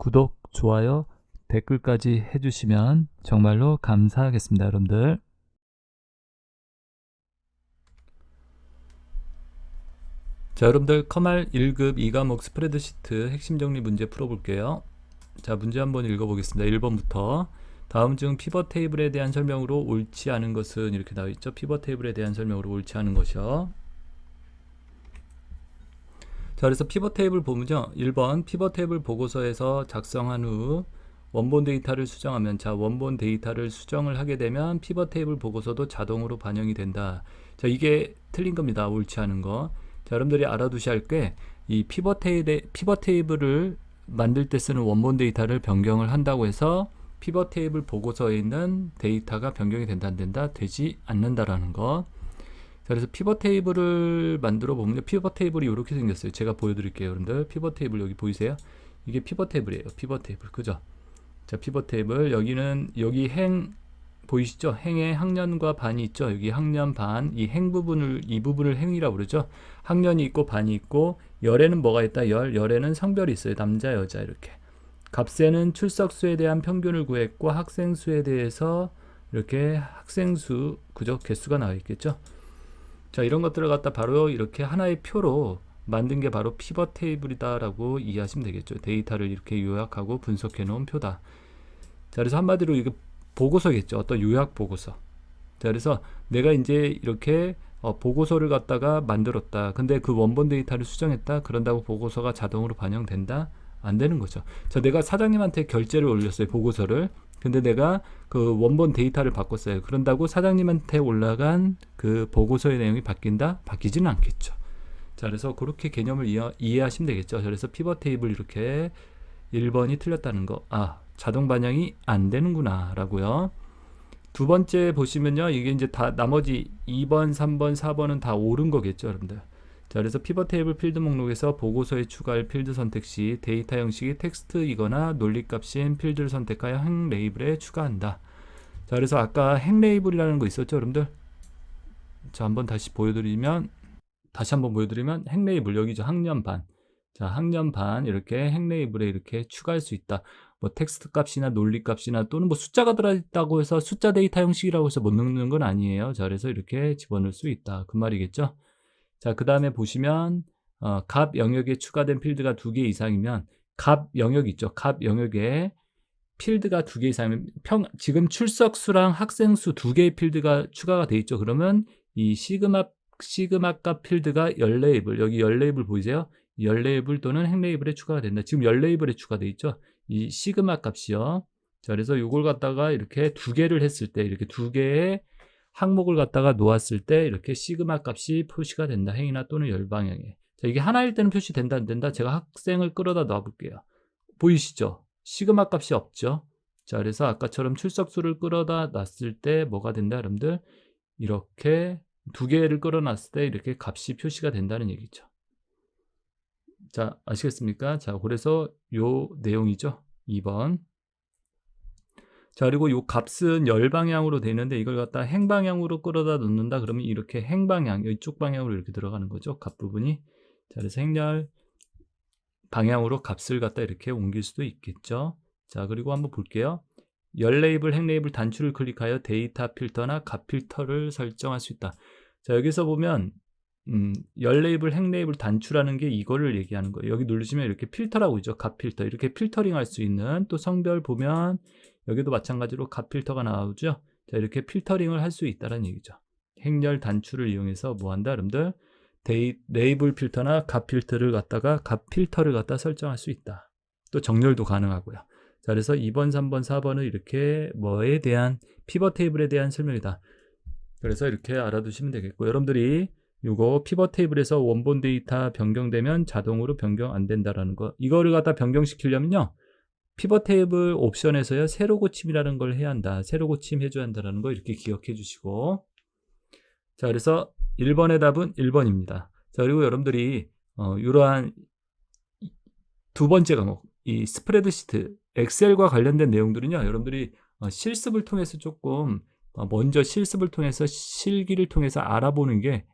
구독, 좋아요, 댓글까지 해주시면 정말로 감사하겠습니다, 여러분들. 자, 여러분들 커말 1급 2과목 스프레드시트 핵심 정리 문제 풀어볼게요. 자, 문제 한번 읽어보겠습니다. 1번부터 다음 중 피벗 테이블에 대한 설명으로 옳지 않은 것은 이렇게 나와 있죠. 피벗 테이블에 대한 설명으로 옳지 않은 것이요. 자, 그래서 피벗 테이블 보면요. 1번 피벗 테이블 보고서에서 작성한 후 원본 데이터를 수정하면, 자, 원본 데이터를 수정을 하게 되면 피벗 테이블 보고서도 자동으로 반영이 된다. 자, 이게 틀린 겁니다. 옳지 않은 거. 자, 여러분들이 알아두셔야 할 게, 이 피벗 테이블을 만들 때 쓰는 원본 데이터를 변경을 한다고 해서 피벗 테이블 보고서에 있는 데이터가 변경이 된다, 안 된다? 되지 않는다라는 거. 자, 그래서 피벗 테이블을 만들어 보면 피벗 테이블이 이렇게 생겼어요. 제가 보여드릴게요, 여러분들. 피벗 테이블 여기 보이세요? 이게 피벗 테이블이에요. 피벗 테이블, 그죠? 자, 피벗 테이블 여기는 여기 행 보이시죠? 행에 학년과 반이 있죠. 여기 학년 반, 이 행 부분을, 이 부분을 행이라고 그러죠. 학년이 있고 반이 있고, 열에는 뭐가 있다? 열에는 성별이 있어요. 남자, 여자 이렇게. 값에는 출석수에 대한 평균을 구했고, 학생 수에 대해서 이렇게 학생 수, 그죠? 개수가 나와 있겠죠. 자, 이런 것들을 갖다 바로 이렇게 하나의 표로 만든 게 바로 피벗 테이블이다 라고 이해하시면 되겠죠. 데이터를 이렇게 요약하고 분석해 놓은 표다. 자, 그래서 한마디로 이게 보고서겠죠. 어떤 요약 보고서. 자, 그래서 내가 이제 이렇게 보고서를 갖다가 만들었다. 근데 그 원본 데이터를 수정했다. 그런다고 보고서가 자동으로 반영된다? 안 되는 거죠. 자, 내가 사장님한테 결제를 올렸어요. 보고서를. 근데 내가 그 원본 데이터를 바꿨어요. 그런다고 사장님한테 올라간 그 보고서의 내용이 바뀐다? 바뀌지는 않겠죠. 자, 그래서 그렇게 개념을 이해하시면 되겠죠. 그래서 피벗 테이블 이렇게 1번이 틀렸다는 거. 아, 자동 반영이 안 되는구나 라고요. 두 번째 보시면요. 이게 이제 다 나머지 2번, 3번, 4번은 다 옳은 거겠죠, 여러분들. 자, 그래서 피벗 테이블 필드 목록에서 보고서에 추가할 필드 선택 시 데이터 형식이 텍스트이거나 논리값인 필드를 선택하여 행 레이블에 추가한다. 자, 그래서 아까 행 레이블이라는 거 있었죠, 여러분들? 자, 다시 한번 보여드리면 행 레이블 여기죠. 학년 반. 자, 학년 반 이렇게 행 레이블에 이렇게 추가할 수 있다. 뭐 텍스트 값이나 논리 값이나 또는 뭐 숫자가 들어있다고 해서 숫자 데이터 형식이라고 해서 못 넣는 건 아니에요. 자, 그래서 이렇게 집어넣을 수 있다. 그 말이겠죠. 자, 그 다음에 보시면 값 영역에 추가된 필드가 2개 이상이면, 값 영역 있죠. 값 영역에 필드가 2개 이상이면 지금 출석수랑 학생수 2개의 필드가 추가가 돼 있죠. 그러면 이 시그마 값 필드가 열 레이블, 여기 열 레이블 보이세요? 열 레이블 또는 행 레이블에 추가가 된다. 지금 열 레이블에 추가돼 있죠. 이 시그마 값이요. 자, 그래서 이걸 갖다가 이렇게 2개를 했을 때, 이렇게 2개의 항목을 갖다가 놓았을 때 이렇게 시그마 값이 표시가 된다. 행이나 또는 열 방향에. 자, 이게 하나일 때는 표시된다, 안 된다? 제가 학생을 끌어다 놔볼게요. 보이시죠? 시그마 값이 없죠. 자, 그래서 아까처럼 출석수를 끌어다 놨을 때 뭐가 된다, 여러분들? 이렇게 2개를 끌어놨을 때 이렇게 값이 표시가 된다는 얘기죠. 자, 아시겠습니까? 자, 그래서 요 내용이죠. 2번. 자, 그리고 요 값은 열 방향으로 되는데 이걸 갖다 행 방향으로 끌어다 놓는다. 그러면 이렇게 행 방향, 이쪽 방향으로 이렇게 들어가는 거죠. 값 부분이. 자, 그래서 행열 방향으로 값을 갖다 이렇게 옮길 수도 있겠죠. 자, 그리고 한번 볼게요. 열 레이블, 행 레이블 단추를 클릭하여 데이터 필터나 값 필터를 설정할 수 있다. 자, 여기서 보면 열 레이블, 행 레이블 단추라는 게 이거를 얘기하는 거예요. 여기 누르시면 이렇게 필터라고 있죠. 값 필터. 이렇게 필터링 할 수 있는, 또 성별 보면 여기도 마찬가지로 값 필터가 나오죠. 자, 이렇게 필터링을 할 수 있다는 얘기죠. 행열 단추를 이용해서 뭐 한다, 여러분들? 레이블 필터나 값 필터를 갖다가 값 필터를 갖다 설정할 수 있다. 또 정렬도 가능하고요. 자, 그래서 2번, 3번, 4번은 이렇게 뭐에 대한 피벗 테이블에 대한 설명이다. 그래서 이렇게 알아두시면 되겠고, 여러분들이 요거 피벗 테이블에서 원본 데이터 변경되면 자동으로 변경 안 된다라는 거, 이거를 갖다 변경시키려면요, 피벗 테이블 옵션에서요, 세로 고침이라는 걸 해야 한다. 세로 고침 해줘야 한다라는 거 이렇게 기억해 주시고. 자, 그래서 1번의 답은 1번입니다. 자, 그리고 여러분들이 이러한 두 번째 과목, 이 스프레드시트, 엑셀과 관련된 내용들은요, 여러분들이 실습을 통해서 조금 먼저 실습을 통해서 실기를 통해서 알아보는 게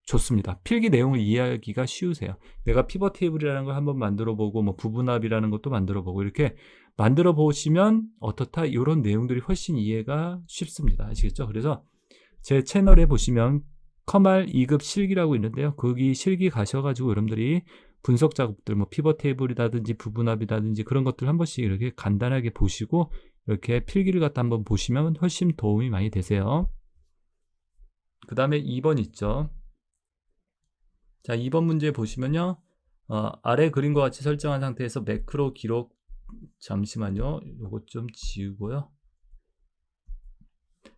좋습니다. 필기 내용을 이해하기가 쉬우세요. 내가 피벗 테이블이라는 걸 한번 만들어 보고 뭐 부분합이라는 것도 만들어 보고 이렇게 만들어 보시면 어떻다 이런 내용들이 훨씬 이해가 쉽습니다. 아시겠죠? 그래서 제 채널에 보시면 커말 2급 실기라고 있는데요. 거기 실기 가셔가지고 여러분들이 분석 작업들 뭐 피벗 테이블이라든지 부분합이라든지 그런 것들 한 번씩 이렇게 간단하게 보시고 이렇게 필기를 갖다 한번 보시면 훨씬 도움이 많이 되세요. 그 다음에 2번 있죠. 자, 2번 문제 보시면요. 아래 그림과 같이 설정한 상태에서 매크로 기록 잠시만요. 요거 좀 지우고요.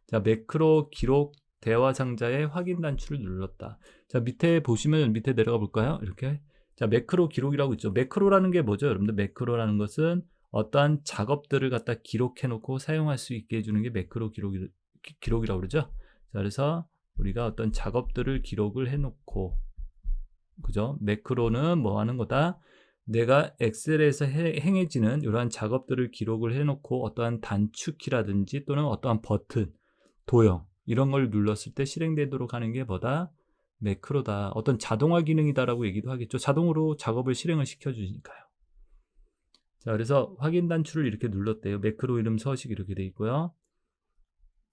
자, 매크로 기록 대화 상자의 확인 단추를 눌렀다. 자, 밑에 보시면 밑에 내려가 볼까요? 이렇게. 자, 매크로 기록이라고 있죠. 매크로라는 게 뭐죠? 여러분들 매크로라는 것은 어떠한 작업들을 갖다 기록해 놓고 사용할 수 있게 해주는 게 매크로 기록이라고 그러죠. 자, 그래서 우리가 어떤 작업들을 기록을 해 놓고 그죠? 매크로는 뭐 하는 거다? 내가 엑셀에서 행해지는 이러한 작업들을 기록을 해놓고 어떠한 단축키라든지 또는 어떠한 버튼, 도형 이런 걸 눌렀을 때 실행되도록 하는 게 뭐다? 매크로다. 어떤 자동화 기능이다라고 얘기도 하겠죠. 자동으로 작업을 실행을 시켜주니까요. 자, 그래서 확인 단추를 이렇게 눌렀대요. 매크로 이름 서식 이렇게 돼 있고요.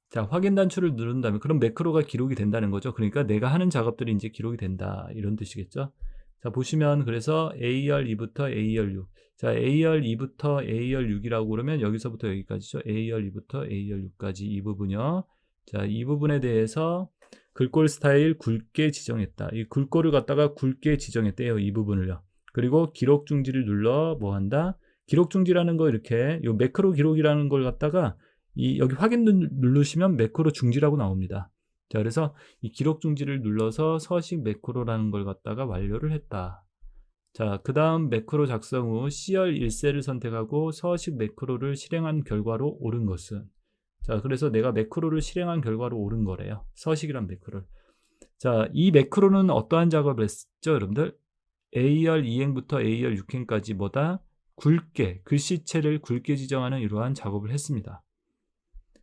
자, 확인 단추를 누른다면 그럼 매크로가 기록이 된다는 거죠. 그러니까 내가 하는 작업들이 이제 기록이 된다 이런 뜻이겠죠. 자, 보시면 그래서 AR2부터 AR6 자, AR2부터 AR6이라고 그러면 여기서부터 여기까지죠. AR2부터 AR6까지 이 부분이요. 자, 이 부분에 대해서 글꼴 스타일 굵게 지정했다. 이 글꼴을 갖다가 굵게 지정했대요. 이 부분을요. 그리고 기록 중지를 눌러 뭐 한다? 기록 중지라는 거 이렇게 요 매크로 기록이라는 걸 갖다가 여기 확인 누르시면 매크로 중지라고 나옵니다. 자, 그래서 이 기록 중지를 눌러서 서식 매크로라는 걸 갖다가 완료를 했다. 자, 그 다음 매크로 작성 후 C열 1셀을 선택하고 서식 매크로를 실행한 결과로 옳은 것은 자, 그래서 내가 매크로를 실행한 결과로 옳은 거래요. 서식이란 매크로를. 자, 이 매크로는 어떠한 작업을 했죠, 여러분들? AR 2행부터 AR 6행까지 뭐다? 굵게, 글씨체를 굵게 지정하는 이러한 작업을 했습니다.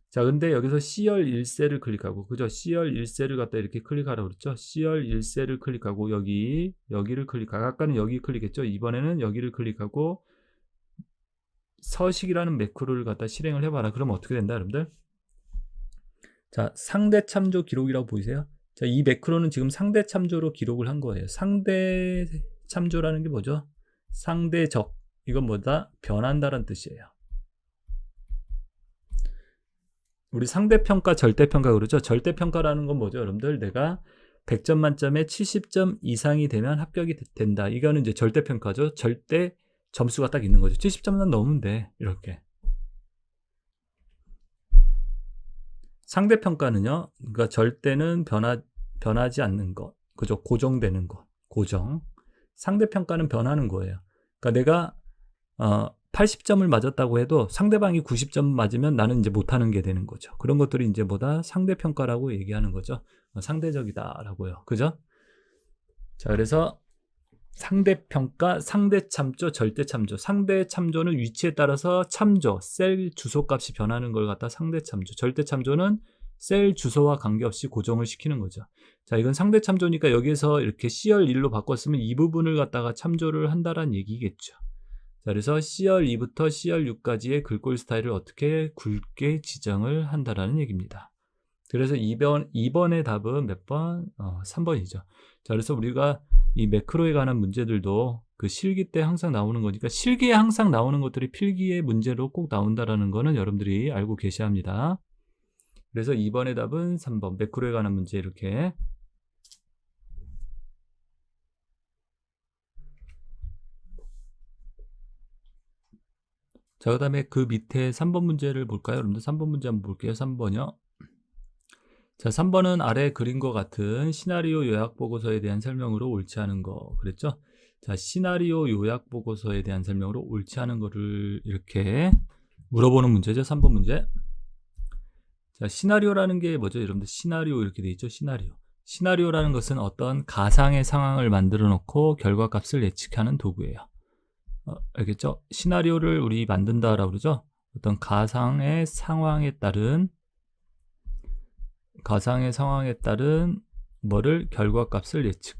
자, 근데 여기서 C열 1셀을 클릭하고, 그죠? C열 1셀을 갖다 이렇게 클릭하라고 그랬죠? C열 1셀을 클릭하고, 여기를 클릭하고, 아까는 여기 클릭했죠? 이번에는 여기를 클릭하고, 서식이라는 매크로를 갖다 실행을 해봐라. 그러면 어떻게 된다, 여러분들? 자, 상대 참조 기록이라고 보이세요? 자, 이 매크로는 지금 상대 참조로 기록을 한 거예요. 상대 참조라는 게 뭐죠? 상대적. 이건 뭐다? 변한다는 뜻이에요. 우리 상대평가, 절대평가 그러죠? 절대평가라는 건 뭐죠, 여러분들? 내가 100점 만점에 70점 이상이 되면 합격이 된다. 이거는 이제 절대평가죠. 절대 점수가 딱 있는 거죠. 70점만 넘으면 돼. 이렇게. 상대평가는요, 그러니까 절대는 변하지 않는 것. 그죠? 고정되는 것. 고정. 상대평가는 변하는 거예요. 그러니까 내가 80점을 맞았다고 해도 상대방이 90점 맞으면 나는 이제 못하는 게 되는 거죠. 그런 것들이 이제 뭐다? 상대평가라고 얘기하는 거죠. 상대적이다라고요. 그죠? 자, 그래서 상대평가, 상대참조, 절대참조. 상대참조는 위치에 따라서 참조, 셀 주소값이 변하는 걸 갖다 상대참조. 절대참조는 셀 주소와 관계없이 고정을 시키는 거죠. 자, 이건 상대참조니까 여기서 이렇게 C열 1로 바꿨으면 이 부분을 갖다가 참조를 한다는 얘기겠죠. 자, 그래서 C열 2부터 C열 6까지의 글꼴 스타일을 어떻게 굵게 지정을 한다라는 얘기입니다. 그래서 2번의 답은 몇 번? 3번이죠. 자, 그래서 우리가 이 매크로에 관한 문제들도 그 실기 때 항상 나오는 거니까 실기에 항상 나오는 것들이 필기의 문제로 꼭 나온다라는 거는 여러분들이 알고 계셔야 합니다. 그래서 2번의 답은 3번 매크로에 관한 문제 이렇게. 자, 그 다음에 그 밑에 3번 문제를 볼까요? 여러분들 3번 문제 한번 볼게요. 3번이요. 자, 3번은 아래 그림과 같은 시나리오 요약 보고서에 대한 설명으로 옳지 않은 거 그랬죠? 자, 시나리오 요약 보고서에 대한 설명으로 옳지 않은 거를 이렇게 물어보는 문제죠. 3번 문제. 자, 시나리오라는 게 뭐죠? 여러분들 시나리오 이렇게 돼 있죠? 시나리오. 시나리오라는 것은 어떤 가상의 상황을 만들어 놓고 결과값을 예측하는 도구예요. 알겠죠? 시나리오를 우리 만든다라고 그러죠? 어떤 가상의 상황에 따른 뭐를 결과값을 예측.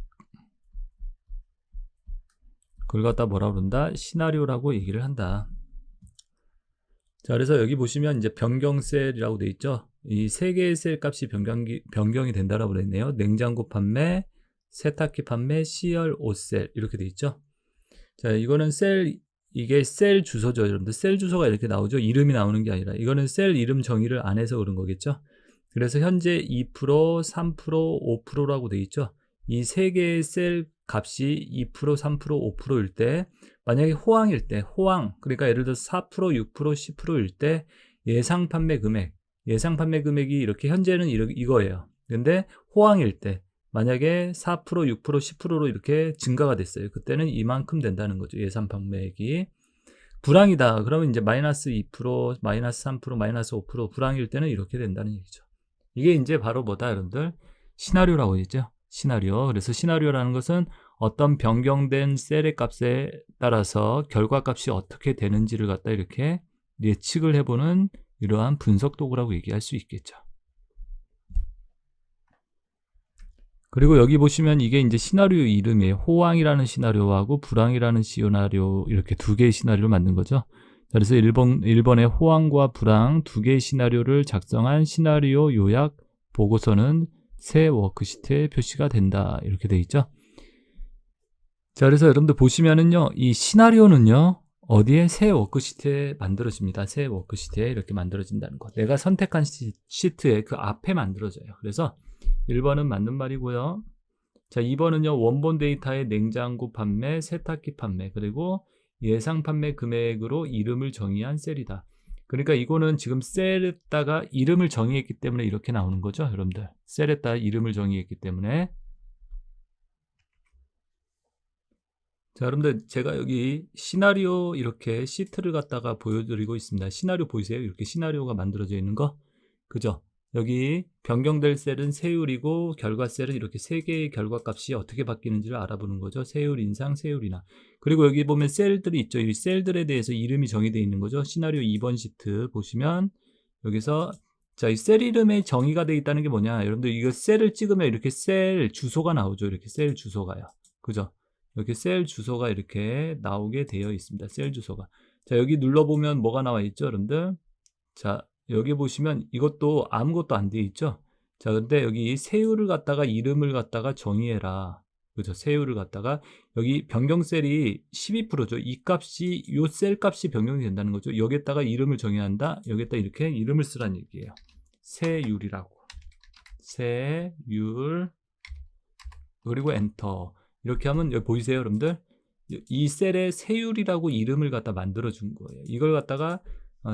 그걸 갖다 뭐라고 그런다? 시나리오라고 얘기를 한다. 자, 그래서 여기 보시면 이제 변경 셀이라고 돼 있죠. 이 세 개의 셀 값이 변경이 된다라고 그랬네요. 냉장고 판매, 세탁기 판매, C열 5셀 이렇게 돼 있죠. 자, 이거는 이게 셀 주소죠, 여러분들. 셀 주소가 이렇게 나오죠. 이름이 나오는 게 아니라 이거는 셀 이름 정의를 안 해서 그런 거겠죠. 그래서 현재 2%, 3%, 5%라고 돼 있죠. 이 세 개의 셀 값이 2%, 3%, 5%일 때, 만약에 호황일 때, 그러니까 예를 들어서 4%, 6%, 10%일 때 예상 판매 금액이 이렇게 현재는 이거예요. 근데 호황일 때 만약에 4%, 6%, 10%로 이렇게 증가가 됐어요. 그때는 이만큼 된다는 거죠. 예상 판매액이. 불황이다. 그러면 이제 마이너스 2%, 마이너스 3%, 마이너스 5% 불황일 때는 이렇게 된다는 얘기죠. 이게 이제 바로 뭐다, 여러분들? 시나리오라고 했죠. 시나리오. 그래서 시나리오라는 것은 어떤 변경된 셀의 값에 따라서 결과값이 어떻게 되는지를 갖다 이렇게 예측을 해보는 이러한 분석 도구라고 얘기할 수 있겠죠. 그리고 여기 보시면 이게 이제 시나리오 이름이에요. 호황이라는 시나리오하고 불황이라는 시나리오 이렇게 두 개의 시나리오를 만든 거죠. 그래서 1번의 호황과 불황 두 개의 시나리오를 작성한 시나리오 요약 보고서는 새 워크시트에 표시가 된다. 이렇게 돼 있죠. 자, 그래서 여러분들 보시면은요, 이 시나리오는요, 어디에 새 워크시트에 만들어집니다. 새 워크시트에 이렇게 만들어진다는 거. 내가 선택한 시트의 그 앞에 만들어져요. 그래서 1번은 맞는 말이고요. 자, 2번은요, 원본 데이터의 냉장고 판매, 세탁기 판매, 그리고 예상 판매 금액으로 이름을 정의한 셀이다. 그러니까 이거는 지금 셀에다가 이름을 정의했기 때문에 이렇게 나오는 거죠, 여러분들. 셀에다가 이름을 정의했기 때문에. 자, 여러분들 제가 여기 시나리오 이렇게 시트를 갖다가 보여드리고 있습니다. 시나리오 보이세요? 이렇게 시나리오가 만들어져 있는 거. 그죠? 여기 변경될 셀은 세율이고 결과 셀은 이렇게 세 개의 결과값이 어떻게 바뀌는지를 알아보는 거죠. 세율 인상, 세율 인하. 그리고 여기 보면 셀들이 있죠. 이 셀들에 대해서 이름이 정의되어 있는 거죠. 시나리오 2번 시트 보시면 여기서 자, 이 셀 이름에 정의가 되어 있다는 게 뭐냐? 여러분들 이거 셀을 찍으면 이렇게 셀 주소가 나오죠. 이렇게 셀 주소가요. 그죠? 이렇게 셀 주소가 이렇게 나오게 되어 있습니다. 셀 주소가. 자, 여기 눌러보면 뭐가 나와 있죠, 여러분들? 자, 여기 보시면 이것도 아무것도 안 되어 있죠? 자, 근데 여기 세율을 갖다가 이름을 갖다가 정의해라. 그죠? 세율을 갖다가 여기 변경셀이 12%죠. 이 값이, 요 셀 값이 변경이 된다는 거죠. 여기에다가 이름을 정해야 한다. 여기에다 이렇게 이름을 쓰라는 얘기예요. 세율이라고. 세율. 그리고 엔터. 이렇게 하면 여기 보이세요, 여러분들? 이 셀에 세율이라고 이름을 갖다 만들어 준 거예요. 이걸 갖다가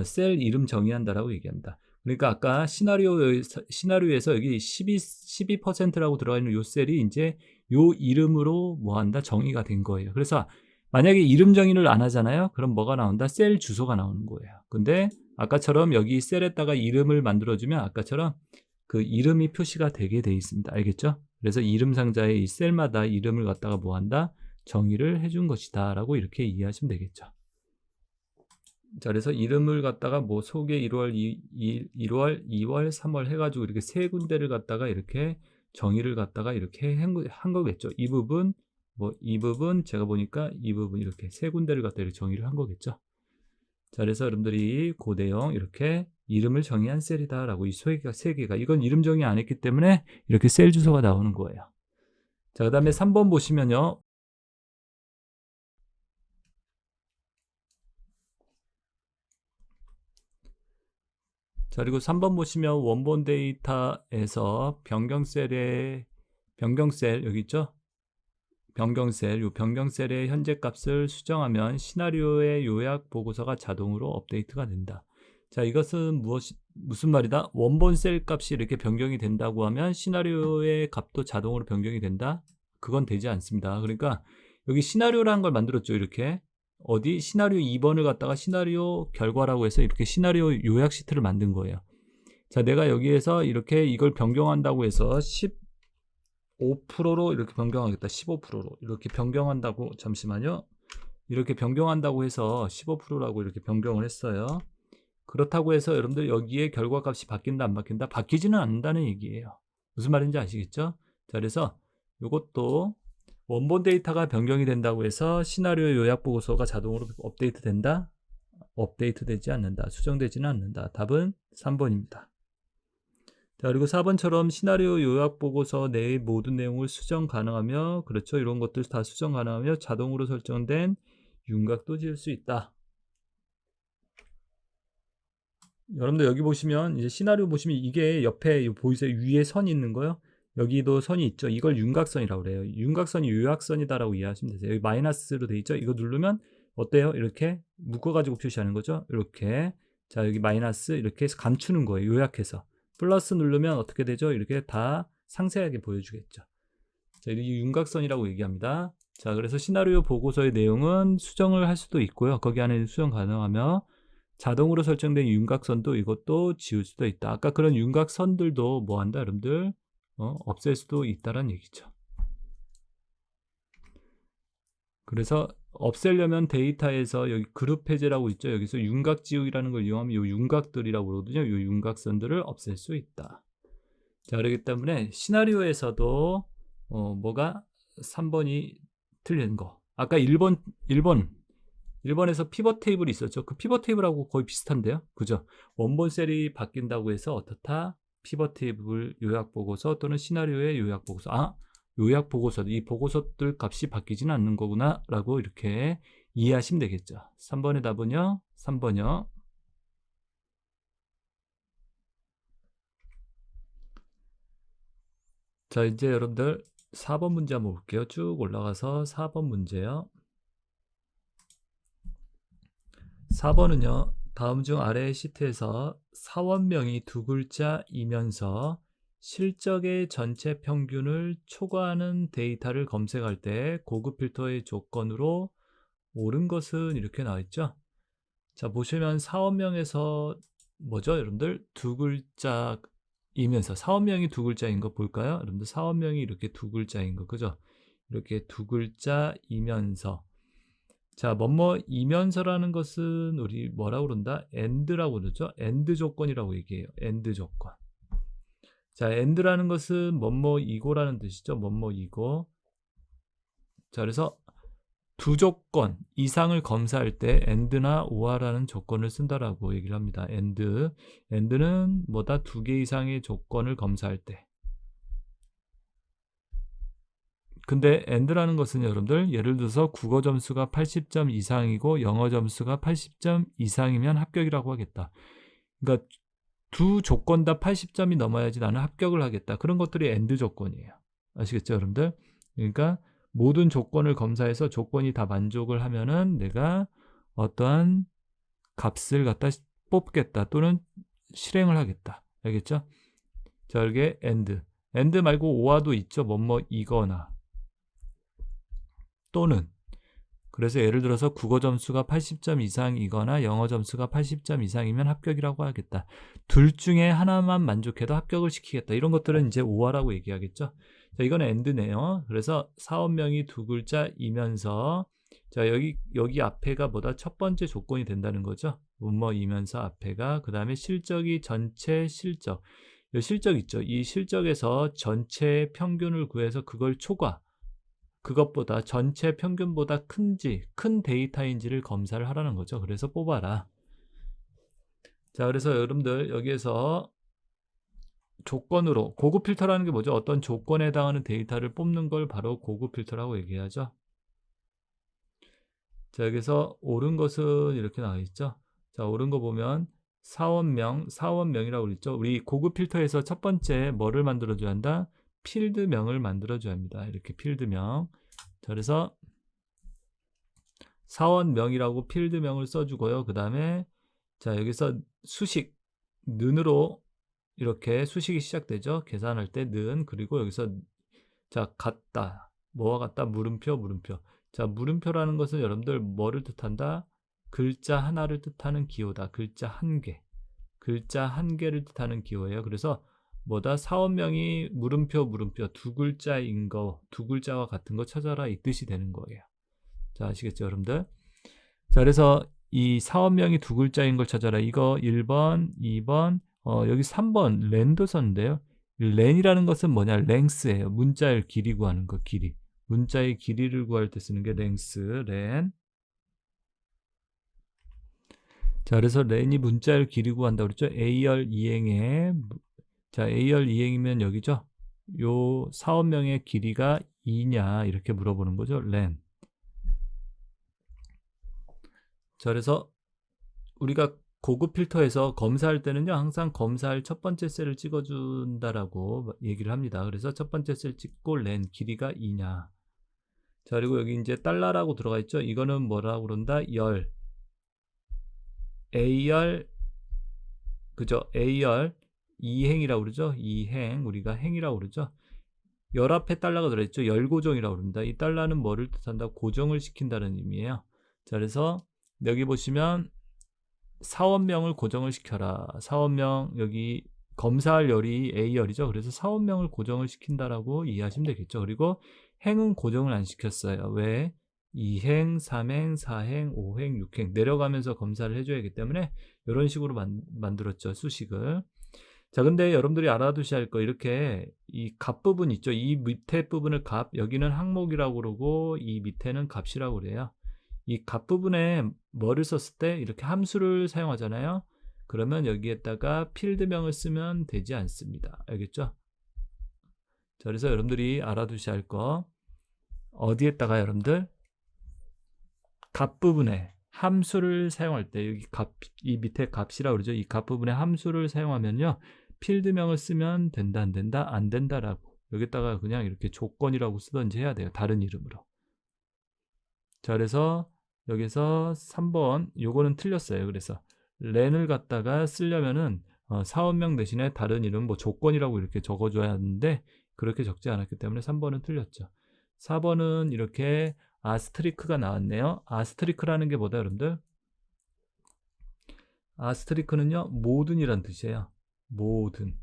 셀 이름 정의한다라고 얘기합니다. 그러니까 아까 시나리오에서 여기 12%라고 들어가 있는 요 셀이 이제 요 이름으로 뭐 한다? 정의가 된 거예요. 그래서 만약에 이름 정의를 안 하잖아요. 그럼 뭐가 나온다? 셀 주소가 나오는 거예요. 근데 아까처럼 여기 셀에다가 이름을 만들어주면 아까처럼 그 이름이 표시가 되게 돼 있습니다. 알겠죠? 그래서 이름 상자에 이 셀마다 이름을 갖다가 뭐 한다? 정의를 해준 것이다 라고 이렇게 이해하시면 되겠죠. 자, 그래서 이름을 갖다가 뭐 소개 1월, 1월, 2월, 3월 해가지고 이렇게 세 군데를 갖다가 이렇게 정의를 갖다가 이렇게 한 거겠죠. 이 부분, 뭐 이 부분, 제가 보니까 이 부분 이렇게 세 군데를 갖다 이렇게 정의를 한 거겠죠. 자, 그래서 여러분들이 그 내용 이렇게 이름을 정의한 셀이다 라고 이 세 개가 이건 이름 정의 안 했기 때문에 이렇게 셀 주소가 나오는 거예요. 자, 그 다음에 3번 보시면요. 자, 그리고 3번 보시면 원본 데이터에서 변경셀 여기 있죠? 요 변경셀의 현재 값을 수정하면 시나리오의 요약 보고서가 자동으로 업데이트가 된다. 자, 이것은 무슨 말이다? 원본 셀 값이 이렇게 변경이 된다고 하면 시나리오의 값도 자동으로 변경이 된다? 그건 되지 않습니다. 그러니까 여기 시나리오라는 걸 만들었죠. 이렇게 어디 시나리오 2번을 갖다가 시나리오 결과라고 해서 이렇게 시나리오 요약 시트를 만든 거예요. 자, 내가 여기에서 이렇게 이걸 변경한다고 해서 15%로 이렇게 변경하겠다. 15%로 이렇게 변경한다고, 잠시만요. 이렇게 변경한다고 해서 15%라고 이렇게 변경을 했어요. 그렇다고 해서 여러분들 여기에 결과값이 바뀐다 안 바뀐다? 바뀌지는 않는다는 얘기예요. 무슨 말인지 아시겠죠? 자, 그래서 이것도 원본 데이터가 변경이 된다고 해서 시나리오 요약 보고서가 자동으로 업데이트 된다? 업데이트 되지 않는다. 수정되지는 않는다. 답은 3번입니다. 자, 그리고 4번처럼 시나리오 요약 보고서 내의 모든 내용을 수정 가능하며, 그렇죠. 이런 것들 다 수정 가능하며 자동으로 설정된 윤곽도 지을 수 있다. 여러분들 여기 보시면 이제 시나리오 보시면 이게 옆에 보이세요? 위에 선이 있는 거요? 여기도 선이 있죠. 이걸 윤곽선이라고 그래요. 윤곽선이 요약선이다라고 이해하시면 되세요. 여기 마이너스로 돼 있죠. 이거 누르면 어때요? 이렇게 묶어가지고 표시하는 거죠. 이렇게. 자, 여기 마이너스 이렇게 해서 감추는 거예요. 요약해서. 플러스 누르면 어떻게 되죠? 이렇게 다 상세하게 보여주겠죠. 자, 이게 윤곽선이라고 얘기합니다. 자, 그래서 시나리오 보고서의 내용은 수정을 할 수도 있고요. 거기 안에 수정 가능하며 자동으로 설정된 윤곽선도 이것도 지울 수도 있다. 아까 그런 윤곽선들도 뭐 한다, 여러분들? 없앨 수도 있다란 얘기죠. 그래서 없애려면 데이터에서 여기 그룹 해제라고 있죠. 여기서 윤곽 지우기라는 걸 이용하면 이 윤곽들이라고 그러거든요. 이 윤곽선들을 없앨 수 있다. 자, 그렇기 때문에 시나리오에서도 뭐가 3번이 틀린 거. 아까 1번에서 피벗 테이블이 있었죠. 그 피벗 테이블하고 거의 비슷한데요. 그죠? 원본 셀이 바뀐다고 해서 어떻다? 피벗 테이블 요약 보고서 또는 시나리오의 요약 보고서. 요약 보고서, 이 보고서들 값이 바뀌지는 않는 거구나 라고 이렇게 이해하시면 되겠죠. 3번의 답은요. 3번이요. 자, 이제 여러분들 4번 문제 한번 볼게요. 쭉 올라가서 4번 문제요. 4번은요. 다음 중 아래의 시트에서 사원명이 두 글자이면서 실적의 전체 평균을 초과하는 데이터를 검색할 때 고급 필터의 조건으로 옳은 것은 이렇게 나와 있죠. 자, 보시면 사원명에서 뭐죠, 여러분들? 두 글자이면서 사원명이 두 글자인 거 볼까요? 여러분들 사원명이 이렇게 두 글자인 거, 그죠? 이렇게 두 글자이면서. 자, 뭐뭐이면서라는 것은 우리 뭐라고 그런다? AND라고 그러죠? AND 조건이라고 얘기해요. AND 조건. 자, AND라는 것은 뭐뭐이고라는 뜻이죠. 뭐뭐이고. 자, 그래서 두 조건 이상을 검사할 때 AND나 OR라는 조건을 쓴다라고 얘기를 합니다. AND는 뭐다? 두 개 이상의 조건을 검사할 때. 근데 AND라는 것은 여러분들 예를 들어서 국어 점수가 80점 이상이고 영어 점수가 80점 이상이면 합격이라고 하겠다. 그러니까 두 조건 다 80점이 넘어야지 나는 합격을 하겠다. 그런 것들이 AND 조건이에요. 아시겠죠, 여러분들? 그러니까 모든 조건을 검사해서 조건이 다 만족을 하면은 내가 어떠한 값을 갖다 뽑겠다 또는 실행을 하겠다. 알겠죠? 자, 이게 AND 말고 OR도 있죠. 뭐뭐이거나 또는. 그래서 예를 들어서 국어 점수가 80점 이상이거나 영어 점수가 80점 이상이면 합격이라고 하겠다. 둘 중에 하나만 만족해도 합격을 시키겠다. 이런 것들은 이제 OR라고 얘기하겠죠. 자, 이건 AND네요. 그래서 사원명이 두 글자이면서, 자, 여기 앞에가 뭐다? 첫 번째 조건이 된다는 거죠. 뭐뭐이면서 앞에가, 그 다음에 실적이 전체 실적. 이 실적 있죠. 이 실적에서 전체 평균을 구해서 그걸 초과, 그것보다 전체 평균보다 큰 데이터인지를 검사를 하라는 거죠. 그래서 뽑아라. 자, 그래서 여러분들 여기에서 조건으로, 고급 필터라는 게 뭐죠? 어떤 조건에 해당하는 데이터를 뽑는 걸 바로 고급 필터라고 얘기하죠. 자, 여기서 옳은 것은 이렇게 나와 있죠. 자, 옳은 거 보면 사원명이라고 그랬죠. 우리 고급 필터에서 첫 번째 뭐를 만들어줘야 한다? 필드명을 만들어줘야 합니다. 이렇게 필드명. 자, 그래서 사원명이라고 필드명을 써주고요. 그 다음에 자, 여기서 수식, 는으로 이렇게 수식이 시작되죠. 계산할 때 는. 그리고 여기서 자, 같다. 뭐와 같다? 물음표. 자, 물음표라는 것은 여러분들 뭐를 뜻한다? 글자 하나를 뜻하는 기호다. 글자 한 개를 뜻하는 기호예요. 그래서 뭐다? 사원명이 물음표 두 글자인 거, 두 글자와 같은 거 찾아라, 이 뜻이 되는 거예요. 자, 아시겠죠, 여러분들? 자, 그래서 이 사원명이 두 글자인 걸 찾아라. 이거 1번, 2번, 여기 3번 렌더선인데요. 렌이라는 것은 뭐냐? 랭스예요. 문자의 길이 구하는 거, 길이. 문자의 길이를 구할 때 쓰는 게 랭스, 렌. 자, 그래서 렌이 문자의 길이 구한다고 그랬죠? A열 이행에, 자, A열 이행이면 여기죠? 요 사원명의 길이가 2냐, 이렇게 물어보는 거죠, 렌. 자, 그래서 우리가 고급 필터에서 검사할 때는요, 항상 검사할 첫 번째 셀을 찍어준다라고 얘기를 합니다. 그래서 첫 번째 셀 찍고 렌 길이가 2냐. 자, 그리고 여기 이제 달러라고 들어가 있죠. 이거는 뭐라고 그런다? 열. A열, 그죠? A열 이행이라고 그러죠. 이행, 우리가 행이라고 그러죠. 열 앞에 달러가 들어있죠. 열고정이라고 그럽니다. 이 달러는 뭐를 뜻한다? 고정을 시킨다는 의미예요. 자, 그래서 여기 보시면 사원명을 고정을 시켜라. 사원명, 여기 검사할 열이 A열이죠. 그래서 사원명을 고정을 시킨다라고 이해하시면 되겠죠. 그리고 행은 고정을 안 시켰어요. 왜? 2행, 3행, 4행, 5행, 6행 내려가면서 검사를 해줘야 하기 때문에 이런 식으로 만들었죠. 수식을. 자, 근데 여러분들이 알아두셔야 할 거, 이렇게 이 값 부분 있죠. 이 밑에 부분을 값, 여기는 항목이라고 그러고 이 밑에는 값이라고 그래요. 이 값 부분에 뭐를 썼을 때 이렇게 함수를 사용하잖아요. 그러면 여기에다가 필드명을 쓰면 되지 않습니다. 알겠죠? 자, 그래서 여러분들이 알아두셔야 할 거, 어디에다가 여러분들 값 부분에 함수를 사용할 때, 여기 값, 이 밑에 값이라고 그러죠. 이 값 부분에 함수를 사용하면요, 필드명을 쓰면 된다, 안 된다, 안 된다라고, 여기다가 그냥 이렇게 조건이라고 쓰던지 해야 돼요. 다른 이름으로. 자, 그래서 여기서 3번 요거는 틀렸어요. 그래서 렌을 갖다가 쓰려면은 사원명 대신에 다른 이름, 뭐 조건이라고 이렇게 적어줘야 하는데 그렇게 적지 않았기 때문에 3번은 틀렸죠. 4번은 이렇게 아스트리크가 나왔네요. 아스트리크라는 게 뭐다, 여러분들? 아스트리크는요, 모든이란 뜻이에요. 모든.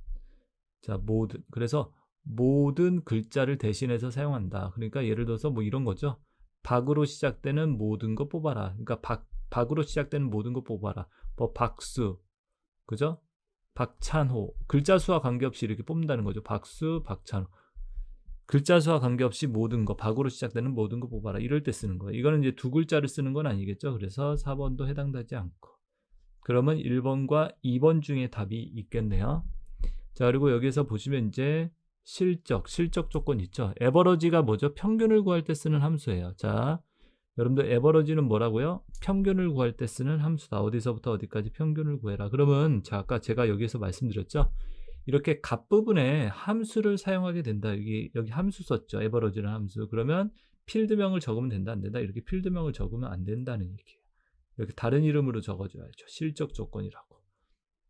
자, 모든. 그래서 모든 글자를 대신해서 사용한다. 그러니까 예를 들어서 뭐 이런 거죠. 박으로 시작되는 모든 거 뽑아라. 그러니까 박으로 시작되는 모든 거 뽑아라. 뭐 박수, 그죠? 박찬호. 글자 수와 관계없이 이렇게 뽑는다는 거죠. 박수, 박찬호. 글자 수와 관계없이 모든 거, 박으로 시작되는 모든 거 뽑아라. 이럴 때 쓰는 거예요. 이거는 이제 두 글자를 쓰는 건 아니겠죠. 그래서 4번도 해당되지 않고. 그러면 1번과 2번 중에 답이 있겠네요. 자, 그리고 여기서 보시면 이제 실적 조건 있죠. 에버러지가 뭐죠? 평균을 구할 때 쓰는 함수예요. 자, 여러분들 에버러지는 뭐라고요? 평균을 구할 때 쓰는 함수다. 어디서부터 어디까지 평균을 구해라. 그러면 자, 아까 제가 여기서 말씀드렸죠. 이렇게 값 부분에 함수를 사용하게 된다. 여기 함수 썼죠. 에버러지는 함수. 그러면 필드명을 적으면 된다, 안 된다? 이렇게 필드명을 적으면 안 된다는 얘기예요. 이렇게 다른 이름으로 적어줘야죠. 실적 조건이라고.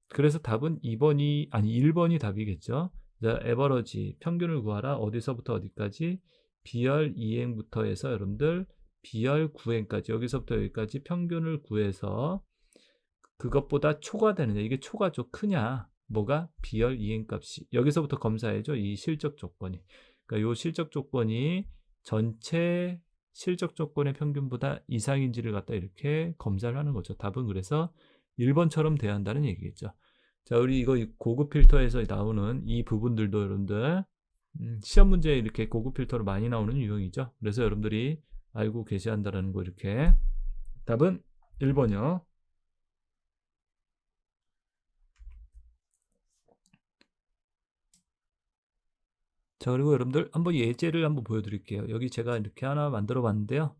그래서 답은 1번이 답이겠죠. 자, 에버러지, 평균을 구하라. 어디서부터 어디까지? B열 2행부터 해서 여러분들 B열 9행까지, 여기서부터 여기까지 평균을 구해서 그것보다 초과되느냐, 이게 초가 좀 크냐, 뭐가? B열 2행 값이. 여기서부터 검사해줘. 이 실적 조건이. 그러니까 이 실적 조건이 전체 실적 조건의 평균보다 이상인지를 갖다 이렇게 검사를 하는 거죠. 답은 그래서 1번처럼 돼야 한다는 얘기겠죠. 자, 우리 이거 고급 필터에서 나오는 이 부분들도 여러분들 시험 문제에 이렇게 고급 필터로 많이 나오는 유형이죠. 그래서 여러분들이 알고 계셔야 한다는 거, 이렇게. 답은 1번이요. 자, 그리고 여러분들 한번 예제를 한번 보여드릴게요. 여기 제가 이렇게 하나 만들어 봤는데요.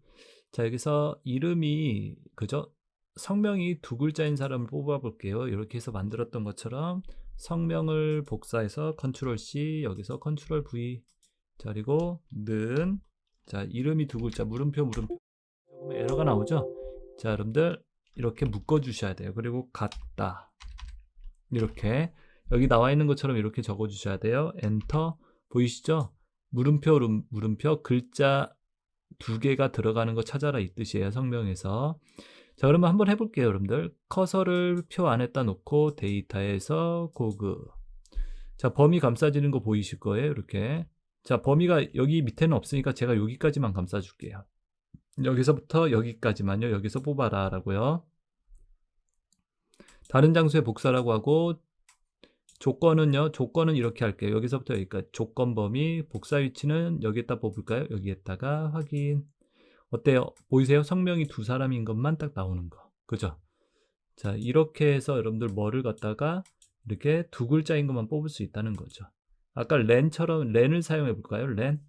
자, 여기서 이름이, 그죠? 성명이 두 글자인 사람을 뽑아 볼게요. 이렇게 해서 만들었던 것처럼 성명을 복사해서 컨트롤 C, 여기서 컨트롤 V. 자, 그리고 는, 자, 이름이 두 글자, 물음표. 조금 에러가 나오죠? 자, 여러분들 이렇게 묶어 주셔야 돼요. 그리고 같다. 이렇게 여기 나와 있는 것처럼 이렇게 적어 주셔야 돼요. 엔터. 보이시죠? 물음표 글자 두 개가 들어가는 거 찾아라, 이 뜻이에요. 성명에서. 자, 그러면 한번 해볼게요, 여러분들. 커서를 표 안에다 놓고 데이터에서 고급. 자, 범위 감싸지는 거 보이실 거예요, 이렇게. 자, 범위가 여기 밑에는 없으니까 제가 여기까지만 감싸줄게요. 여기서부터 여기까지만요. 여기서 뽑아라 라고요. 다른 장소에 복사라고 하고, 조건은요. 조건은 이렇게 할게요. 여기서부터 여기까지. 조건 범위, 복사 위치는 여기에다 뽑을까요? 여기에다가 확인. 어때요? 보이세요? 성명이 두 사람인 것만 딱 나오는 거. 그죠? 자, 이렇게 해서 여러분들 뭐를 갖다가 이렇게 두 글자인 것만 뽑을 수 있다는 거죠. 아까 렌처럼 렌을 사용해 볼까요? 렌.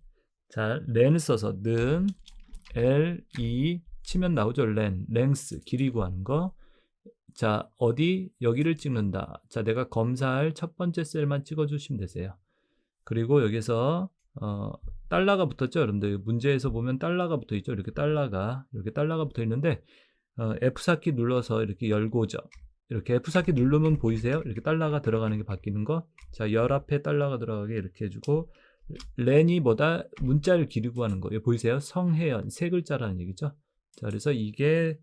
자, 렌을 써서 는 L, E 치면 나오죠. 렌, 랭스, 길이 구하는 거. 자, 어디? 여기를 찍는다. 자, 내가 검사할 첫 번째 셀만 찍어주시면 되세요. 그리고 여기서 달러가 붙었죠. 여러분들 문제에서 보면 달러가 붙어 있죠. 이렇게 달러가 붙어 있는데 F4키 눌러서 이렇게 열고죠. 이렇게 F4키 누르면 보이세요? 이렇게 달러가 들어가는 게 바뀌는 거. 자, 열 앞에 달러가 들어가게 이렇게 해주고 렌이 뭐다? 문자를 길이 구하는 거. 여기 보이세요? 성혜연 세 글자라는 얘기죠. 자, 그래서 이게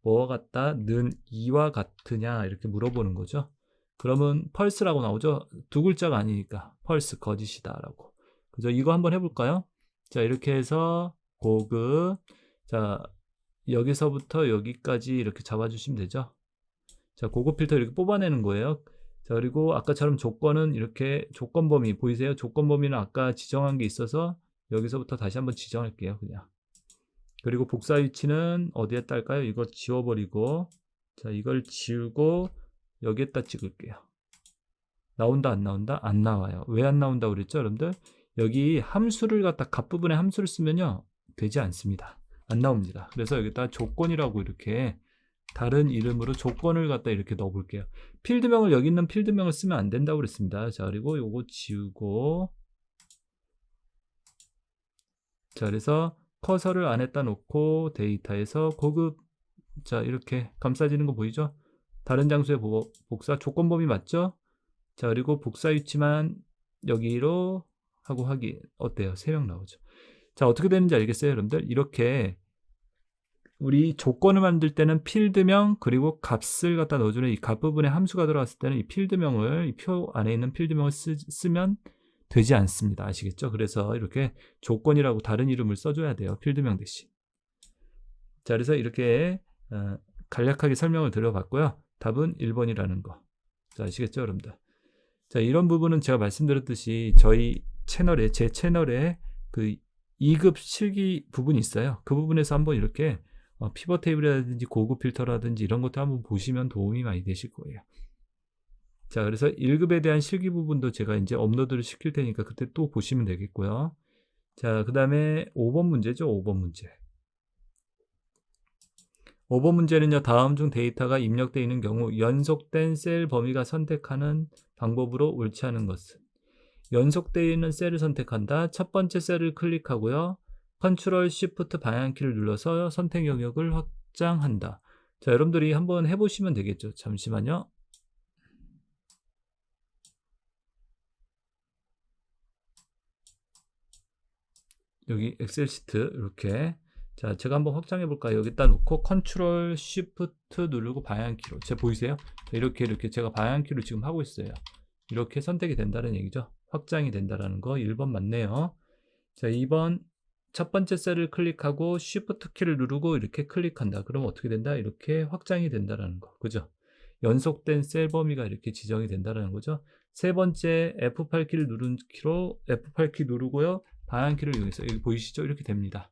뭐와 같다? 는 이와 같으냐? 이렇게 물어보는 거죠. 그러면 펄스라고 나오죠. 두 글자가 아니니까 펄스 거짓이다라고. 그죠? 이거 한번 해볼까요? 자, 이렇게 해서 고급. 자, 여기서부터 여기까지 이렇게 잡아주시면 되죠. 자, 고급 필터 이렇게 뽑아내는 거예요. 자, 그리고 아까처럼 조건은 이렇게 조건 범위 보이세요? 조건 범위는 아까 지정한 게 있어서 여기서부터 다시 한번 지정할게요. 그냥. 그리고 복사 위치는 어디에 딸까요? 이거 지워버리고, 자, 이걸 지우고 여기에다 찍을게요. 나온다 안 나온다? 안 나와요. 왜 안 나온다고 그랬죠, 여러분들? 여기 함수를 갖다 값부분에 함수를 쓰면요 되지 않습니다. 안 나옵니다. 그래서 여기다 조건이라고 이렇게 다른 이름으로 조건을 갖다 이렇게 넣어 볼게요. 필드명을 여기 있는 필드명을 쓰면 안 된다고 그랬습니다. 자, 그리고 요거 지우고, 자, 그래서 커서를 안에다 놓고 데이터에서 고급. 자, 이렇게 감싸지는 거 보이죠? 다른 장소에 복사 조건 범위 맞죠? 자, 그리고 복사 위치만 여기로 하고 확인. 어때요? 3명 나오죠. 자, 어떻게 되는지 알겠어요, 여러분들? 이렇게 우리 조건을 만들 때는 필드명 그리고 값을 갖다 넣어주는 이 값 부분에 함수가 들어갔을 때는 이 필드명을, 이 표 안에 있는 필드명을 쓰면 되지 않습니다. 아시겠죠? 그래서 이렇게 조건이라고 다른 이름을 써줘야 돼요. 필드명 대신. 자, 그래서 이렇게 간략하게 설명을 드려봤고요. 답은 1번이라는 거. 자, 아시겠죠, 여러분들? 자, 이런 부분은 제가 말씀드렸듯이 저희 채널에, 제 채널에 그 2급 실기 부분이 있어요. 그 부분에서 한번 이렇게 피벗 테이블이라든지 고급 필터라든지 이런 것도 한번 보시면 도움이 많이 되실 거예요. 자, 그래서 1급에 대한 실기 부분도 제가 이제 업로드를 시킬 테니까 그때 또 보시면 되겠고요. 자, 그 다음에 5번 문제죠. 5번 문제. 5번 문제는요. 다음 중 데이터가 입력되어 있는 경우 연속된 셀 범위가 선택하는 방법으로 옳지 않은 것은. 연속되어 있는 셀을 선택한다. 첫 번째 셀을 클릭하고요. 컨트롤 쉬프트 방향키를 눌러서 선택 영역을 확장한다. 자, 여러분들이 한번 해보시면 되겠죠. 잠시만요. 여기 엑셀 시트 이렇게. 자, 제가 한번 확장해 볼까요? 여기다 놓고 컨트롤 쉬프트 누르고 방향키로. 제가 보이세요? 이렇게 제가 방향키로 지금 하고 있어요. 이렇게 선택이 된다는 얘기죠. 확장이 된다는 거. 1번 맞네요. 자, 2번 첫 번째 셀을 클릭하고 쉬프트 키를 누르고 이렇게 클릭한다. 그럼 어떻게 된다? 이렇게 확장이 된다는 거. 그죠? 연속된 셀 범위가 이렇게 지정이 된다는 거죠. 세 번째 F8키를 누른 키로 F8키 누르고요. 방향키를 이용해서 여기 보이시죠? 이렇게 됩니다.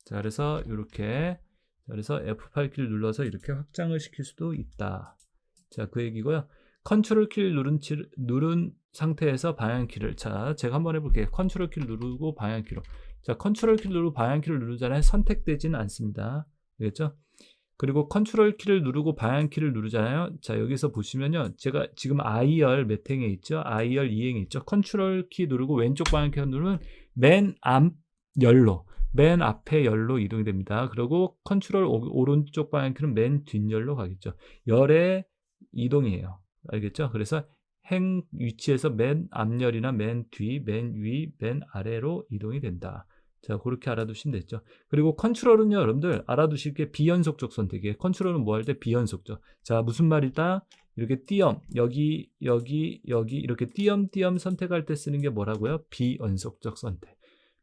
자, 그래서 이렇게, 그래서 F8키를 눌러서 이렇게 확장을 시킬 수도 있다. 자, 그 얘기고요. 컨트롤 키를 누른 상태에서 방향키를, 자, 제가 한번 해볼게요. 컨트롤 키를 누르고 방향키로. 자, 컨트롤 키를 누르고 방향키를 누르잖아요. 선택되지는 않습니다. 알겠죠? 그리고 컨트롤 키를 누르고 방향키를 누르잖아요. 자, 여기서 보시면요. 제가 지금 IR 몇 행에 있죠? IR 2행에 있죠? 컨트롤 키 누르고 왼쪽 방향키 누르면 맨 앞 열로, 맨 앞에 열로 이동이 됩니다. 그리고 컨트롤 오른쪽 방향키는 맨 뒷열로 가겠죠. 열의 이동이에요. 알겠죠? 그래서 행 위치에서 맨 앞열이나 맨 뒤, 맨 위, 맨 아래로 이동이 된다. 자, 그렇게 알아두시면 됐죠. 그리고 컨트롤은요, 여러분들 알아두실 게 비연속적 선택이에요. 컨트롤은 뭐 할 때 비연속적. 자, 무슨 말이다? 이렇게 띄엄, 여기 이렇게 띄엄 선택할 때 쓰는 게 뭐라고요? 비연속적 선택.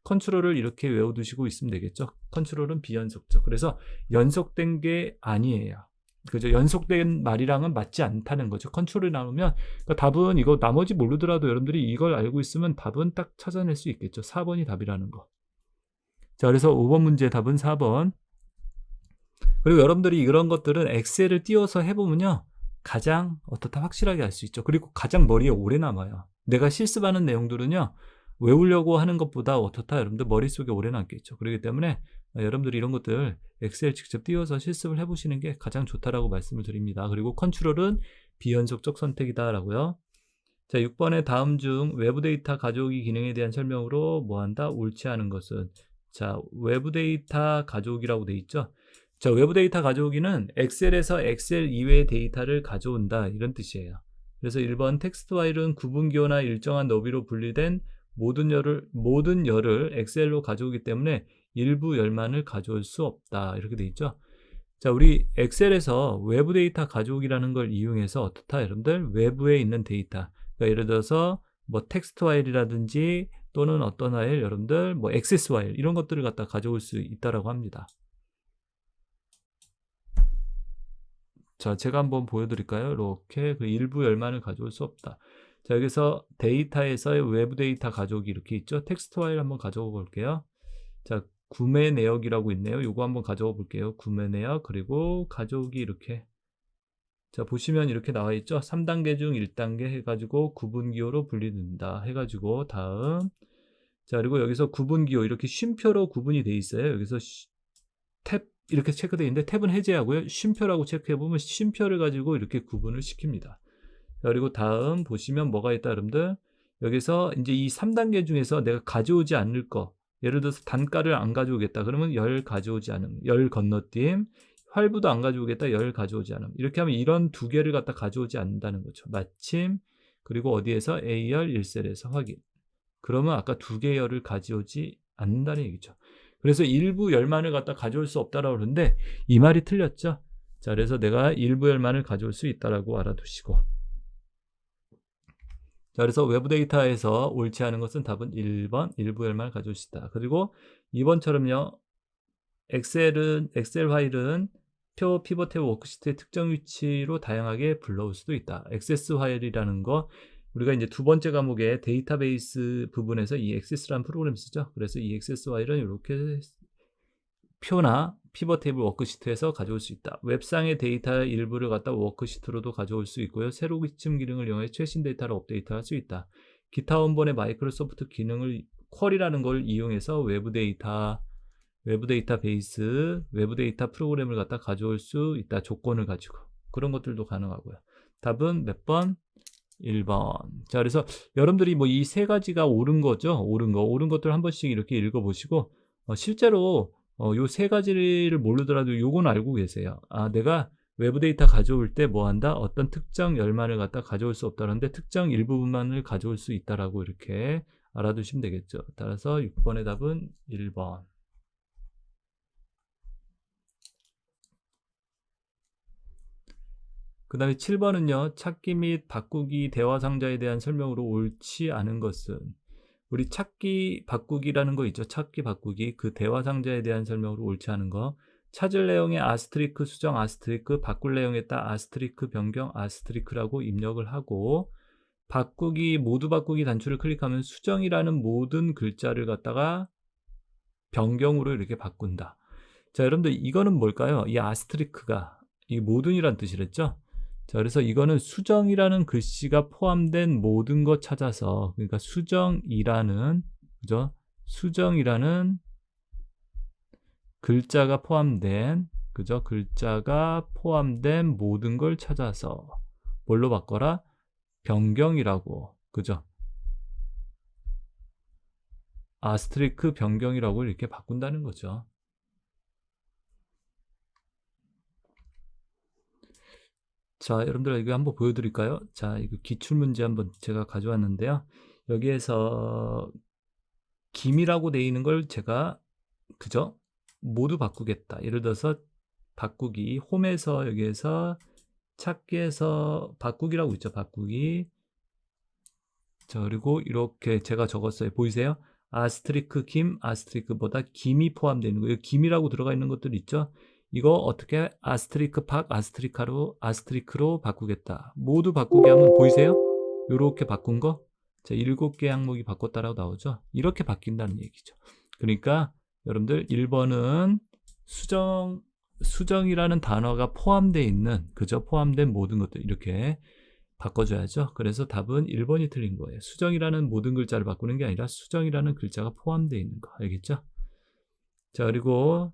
컨트롤을 이렇게 외워두시고 있으면 되겠죠. 컨트롤은 비연속적. 그래서 연속된 게 아니에요. 그죠? 연속된 말이랑은 맞지 않다는 거죠. 컨트롤이 나오면 그러니까 답은 이거 나머지 모르더라도 여러분들이 이걸 알고 있으면 답은 딱 찾아낼 수 있겠죠. 4번이 답이라는 거. 자, 그래서 5번 문제 답은 4번. 그리고 여러분들이 이런 것들은 엑셀을 띄워서 해보면요. 가장 어떻다 확실하게 알 수 있죠. 그리고 가장 머리에 오래 남아요. 내가 실습하는 내용들은요. 외우려고 하는 것보다 어떻다 여러분들 머릿속에 오래 남겠죠. 그렇기 때문에 여러분들이 이런 것들 엑셀 직접 띄워서 실습을 해보시는 게 가장 좋다라고 말씀을 드립니다. 그리고 컨트롤은 비연속적 선택이다라고요. 자, 6번의 다음 중 외부 데이터 가져오기 기능에 대한 설명으로 뭐한다? 옳지 않은 것은. 자, 외부 데이터 가져오기라고 돼 있죠. 자, 외부 데이터 가져오기는 엑셀에서 엑셀 이외의 데이터를 가져온다 이런 뜻이에요. 그래서 1번 텍스트 파일은 구분기호나 일정한 너비로 분리된 모든 열을 엑셀로 가져오기 때문에 일부 열만을 가져올 수 없다 이렇게 돼 있죠. 자, 우리 엑셀에서 외부 데이터 가져오기라는 걸 이용해서 어떻다 여러분들 외부에 있는 데이터, 그러니까 예를 들어서 뭐 텍스트 파일이라든지 또는 어떤 파일 여러분들 뭐 액세스 파일 이런 것들을 갖다 가져올 수 있다라고 합니다. 자, 제가 한번 보여드릴까요? 이렇게 그 일부 열만을 가져올 수 없다. 자, 여기서 데이터에서의 외부 데이터 가져오기 이렇게 있죠. 텍스트 파일 한번 가져가 볼게요. 자, 구매 내역이라고 있네요. 요거 한번 가져가 볼게요. 구매 내역 그리고 가져오기 이렇게. 자, 보시면 이렇게 나와 있죠. 3단계 중 1단계 해가지고 구분기호로 분리된다 해가지고 다음. 자, 그리고 여기서 구분기호 이렇게 쉼표로 구분이 돼 있어요. 여기서 탭 이렇게 체크되어 있는데 탭은 해제하고요. 쉼표라고 체크해보면 쉼표를 가지고 이렇게 구분을 시킵니다. 자, 그리고 다음 보시면 뭐가 있다 여러분들. 여기서 이제 이 3단계 중에서 내가 가져오지 않을 거, 예를 들어서 단가를 안 가져오겠다 그러면 열 가져오지 않음, 열 건너뛰임, 활부도 안 가져오겠다, 열 가져오지 않음. 이렇게 하면 이런 두 개를 갖다 가져오지 않는다는 거죠. 마침 그리고 어디에서 A열 1셀에서 확인. 그러면 아까 두 개의 열을 가져오지 않는다는 얘기죠. 그래서 일부 열만을 갖다 가져올 수 없다라고 그러는데 이 말이 틀렸죠. 자, 그래서 내가 일부 열만을 가져올 수 있다라고 알아두시고. 자, 그래서 외부 데이터에서 옳지 않은 것은 답은 1번 일부 열만을 가져올 수 있다. 그리고 2번처럼요. 엑셀 파일은 표 피벗 태블 워크시트의 특정 위치로 다양하게 불러올 수도 있다. 액세스 파일이라는 거 우리가 이제 두 번째 과목의 데이터베이스 부분에서 이 액세스라는 프로그램을 쓰죠. 그래서 이 액세스 파일은 이렇게 표나 피벗 테이블 워크시트에서 가져올 수 있다. 웹상의 데이터의 일부를 갖다 워크시트로도 가져올 수 있고요. 새로 기침 기능을 이용해 최신 데이터를 업데이트할 수 있다. 기타 원본의 마이크로소프트 기능을 쿼리라는 걸 이용해서 외부 데이터 베이스, 외부 데이터 프로그램을 갖다 가져올 수 있다. 조건을 가지고. 그런 것들도 가능하고요. 답은 몇 번? 1번. 자, 그래서 여러분들이 뭐 이 세 가지가 옳은 거죠. 옳은 것들 한 번씩 이렇게 읽어보시고, 실제로 요 세 가지를 모르더라도 요건 알고 계세요. 아, 내가 외부 데이터 가져올 때 뭐 한다? 어떤 특정 열만을 갖다 가져올 수 없다는데 특정 일부분만을 가져올 수 있다라고 이렇게 알아두시면 되겠죠. 따라서 6번의 답은 1번. 그 다음에 7번은요. 찾기 및 바꾸기 대화 상자에 대한 설명으로 옳지 않은 것은 우리 찾기 바꾸기라는 거 있죠. 찾기 바꾸기 그 대화 상자에 대한 설명으로 옳지 않은 거. 찾을 내용에 아스트리크 수정 아스트리크 바꿀 내용에 따라 아스트리크 변경 아스트리크라고 입력을 하고 바꾸기 모두 바꾸기 단추를 클릭하면 수정이라는 모든 글자를 갖다가 변경으로 이렇게 바꾼다. 자, 여러분들 이거는 뭘까요? 이 아스트리크가 이 모든이란 뜻이랬죠? 자, 그래서 이거는 수정이라는 글씨가 포함된 모든 것 찾아서 그러니까 수정이라는 그죠? 수정이라는 글자가 포함된 그죠? 글자가 포함된 모든 걸 찾아서 뭘로 바꿔라? 변경이라고 그죠? 아스트리크 변경이라고 이렇게 바꾼다는 거죠. 자, 여러분들 이거 한번 보여드릴까요? 자, 이거 기출문제 한번 제가 가져왔는데요. 여기에서 김이라고 되어 있는 걸 제가 그죠? 모두 바꾸겠다. 예를 들어서 바꾸기 홈에서 여기에서 찾기에서 바꾸기라고 있죠. 바꾸기. 자, 그리고 이렇게 제가 적었어요. 보이세요? 아스트리크 김, 아스트리크보다 김이 포함되어 있는 거예요. 김이라고 들어가 있는 것들 있죠? 이거 어떻게 아스트리크로 바꾸겠다. 모두 바꾸게 하면 보이세요? 요렇게 바꾼 거. 자, 7개 항목이 바꿨다라고 나오죠. 이렇게 바뀐다는 얘기죠. 그러니까 여러분들 1번은 수정이라는 단어가 포함되어 있는, 그죠? 포함된 모든 것들 이렇게 바꿔줘야죠. 그래서 답은 1번이 틀린 거예요. 수정이라는 모든 글자를 바꾸는 게 아니라 수정이라는 글자가 포함되어 있는 거. 알겠죠? 자, 그리고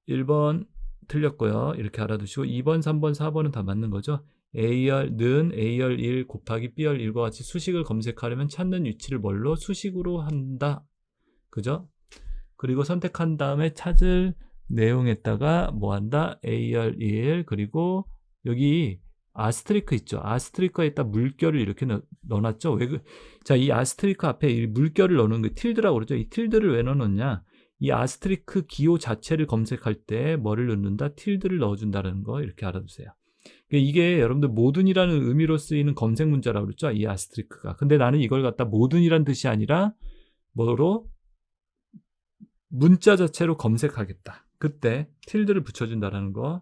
1번 틀렸고요. 이렇게 알아두시고 2번, 3번, 4번은 다 맞는 거죠. A열는 A열 1 곱하기 B열 1과 같이 수식을 검색하려면 찾는 위치를 뭘로? 수식으로 한다. 그죠? 그리고 선택한 다음에 찾을 내용에다가 뭐 한다? A열 1 그리고 여기 아스트리크 있죠. 아스트리크에다 물결을 이렇게 넣어놨죠. 자, 이 아스트리크 앞에 이 물결을 넣는 거 틸드라고 그러죠. 이 틸드를 왜 넣어놓냐? 이 아스트리크 기호 자체를 검색할 때 뭐를 넣는다? 틸드를 넣어준다는 거 이렇게 알아두세요. 이게 여러분들 모든이라는 의미로 쓰이는 검색 문자라고 그랬죠. 이 아스트리크가. 근데 나는 이걸 갖다 모든이란 뜻이 아니라 뭐로? 문자 자체로 검색하겠다. 그때 틸드를 붙여준다는 거.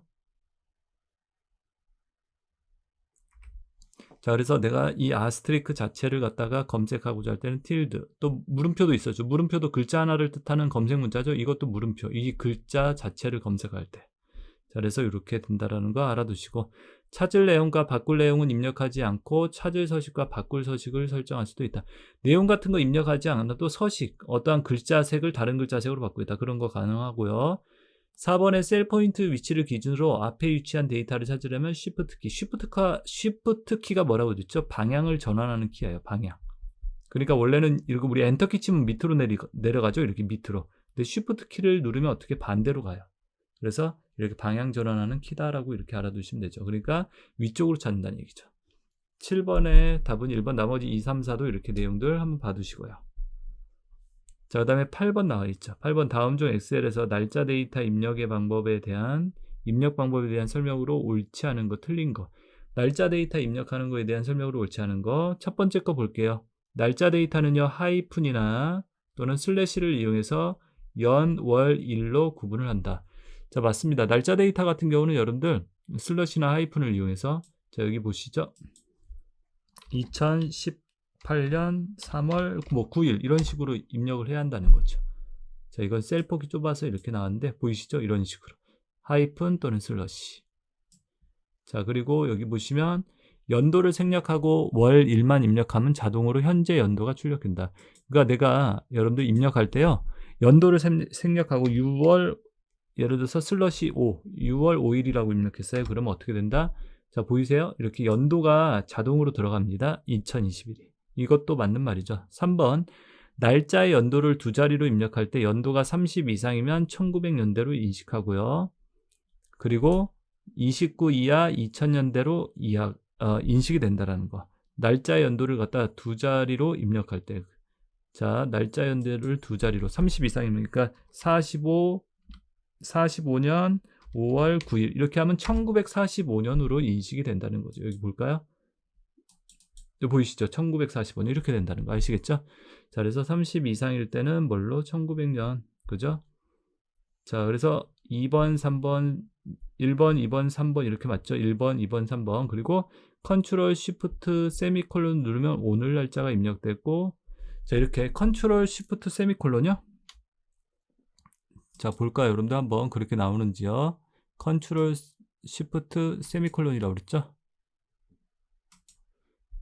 자, 그래서 내가 이 아스트리크 자체를 갖다가 검색하고자 할 때는 틸드, 또 물음표도 있었죠. 물음표도 글자 하나를 뜻하는 검색 문자죠. 이것도 물음표, 이 글자 자체를 검색할 때. 자, 그래서 이렇게 된다라는 거 알아두시고, 찾을 내용과 바꿀 내용은 입력하지 않고 찾을 서식과 바꿀 서식을 설정할 수도 있다. 내용 같은 거 입력하지 않아도 서식, 어떠한 글자색을 다른 글자색으로 바꾸겠다. 그런 거 가능하고요. 4번의 셀 포인트 위치를 기준으로 앞에 위치한 데이터를 찾으려면 Shift 키. Shift 키가 뭐라고 했죠? 방향을 전환하는 키예요. 방향. 그러니까 원래는 이렇게 우리 엔터 키 치면 밑으로 내려가죠. 이렇게 밑으로. 근데 Shift 키를 누르면 어떻게 반대로 가요. 그래서 이렇게 방향 전환하는 키다라고 이렇게 알아두시면 되죠. 그러니까 위쪽으로 찾는다는 얘기죠. 7번의 답은 1번, 나머지 2, 3, 4도 이렇게 내용들 한번 봐두시고요. 자, 그 다음에 8번 나와 있죠. 8번 다음 중 엑셀에서 날짜 데이터 입력 방법에 대한 설명으로 옳지 않은 거, 틀린 거. 날짜 데이터 입력하는 거에 대한 설명으로 옳지 않은 거. 첫 번째 거 볼게요. 날짜 데이터는요, 하이픈이나 또는 슬래시를 이용해서 연, 월, 일로 구분을 한다. 자, 맞습니다. 날짜 데이터 같은 경우는 여러분들 슬래시나 하이픈을 이용해서, 자, 여기 보시죠. 2018년 3월 9일 이런 식으로 입력을 해야 한다는 거죠. 자, 이건 셀 폭이 좁아서 이렇게 나왔는데 보이시죠? 이런 식으로 하이픈 또는 슬러시. 자, 그리고 여기 보시면 연도를 생략하고 월 1만 입력하면 자동으로 현재 연도가 출력된다. 그러니까 내가 여러분들 입력할 때요, 연도를 생략하고 6월, 예를 들어서 슬러시 5, 6월 5일이라고 입력했어요. 그러면 어떻게 된다? 자, 보이세요? 이렇게 연도가 자동으로 들어갑니다. 2021이. 이것도 맞는 말이죠. 3번, 날짜의 연도를 두 자리로 입력할 때 연도가 30 이상이면 1900년대로 인식하고요. 그리고 29 이하 2000년대로 인식이 된다는 거. 날짜의 연도를 갖다 두 자리로 입력할 때, 자, 날짜 연도를 두 자리로 30 이상이니까 45년 5월 9일 이렇게 하면 1945년으로 인식이 된다는 거죠. 여기 볼까요? 보이시죠? 1945년 이렇게 된다는 거 아시겠죠? 자, 그래서 30 이상일 때는 뭘로? 1900년. 그죠? 자, 그래서 2번, 3번, 1번, 2번, 3번 이렇게 맞죠? 1번, 2번, 3번. 그리고 컨트롤 쉬프트 세미콜론 누르면 오늘 날짜가 입력됐고, 자, 이렇게 컨트롤 쉬프트 세미콜론이요? 자, 볼까요? 여러분들 한번 그렇게 나오는지요? 컨트롤 쉬프트 세미콜론이라고 그랬죠?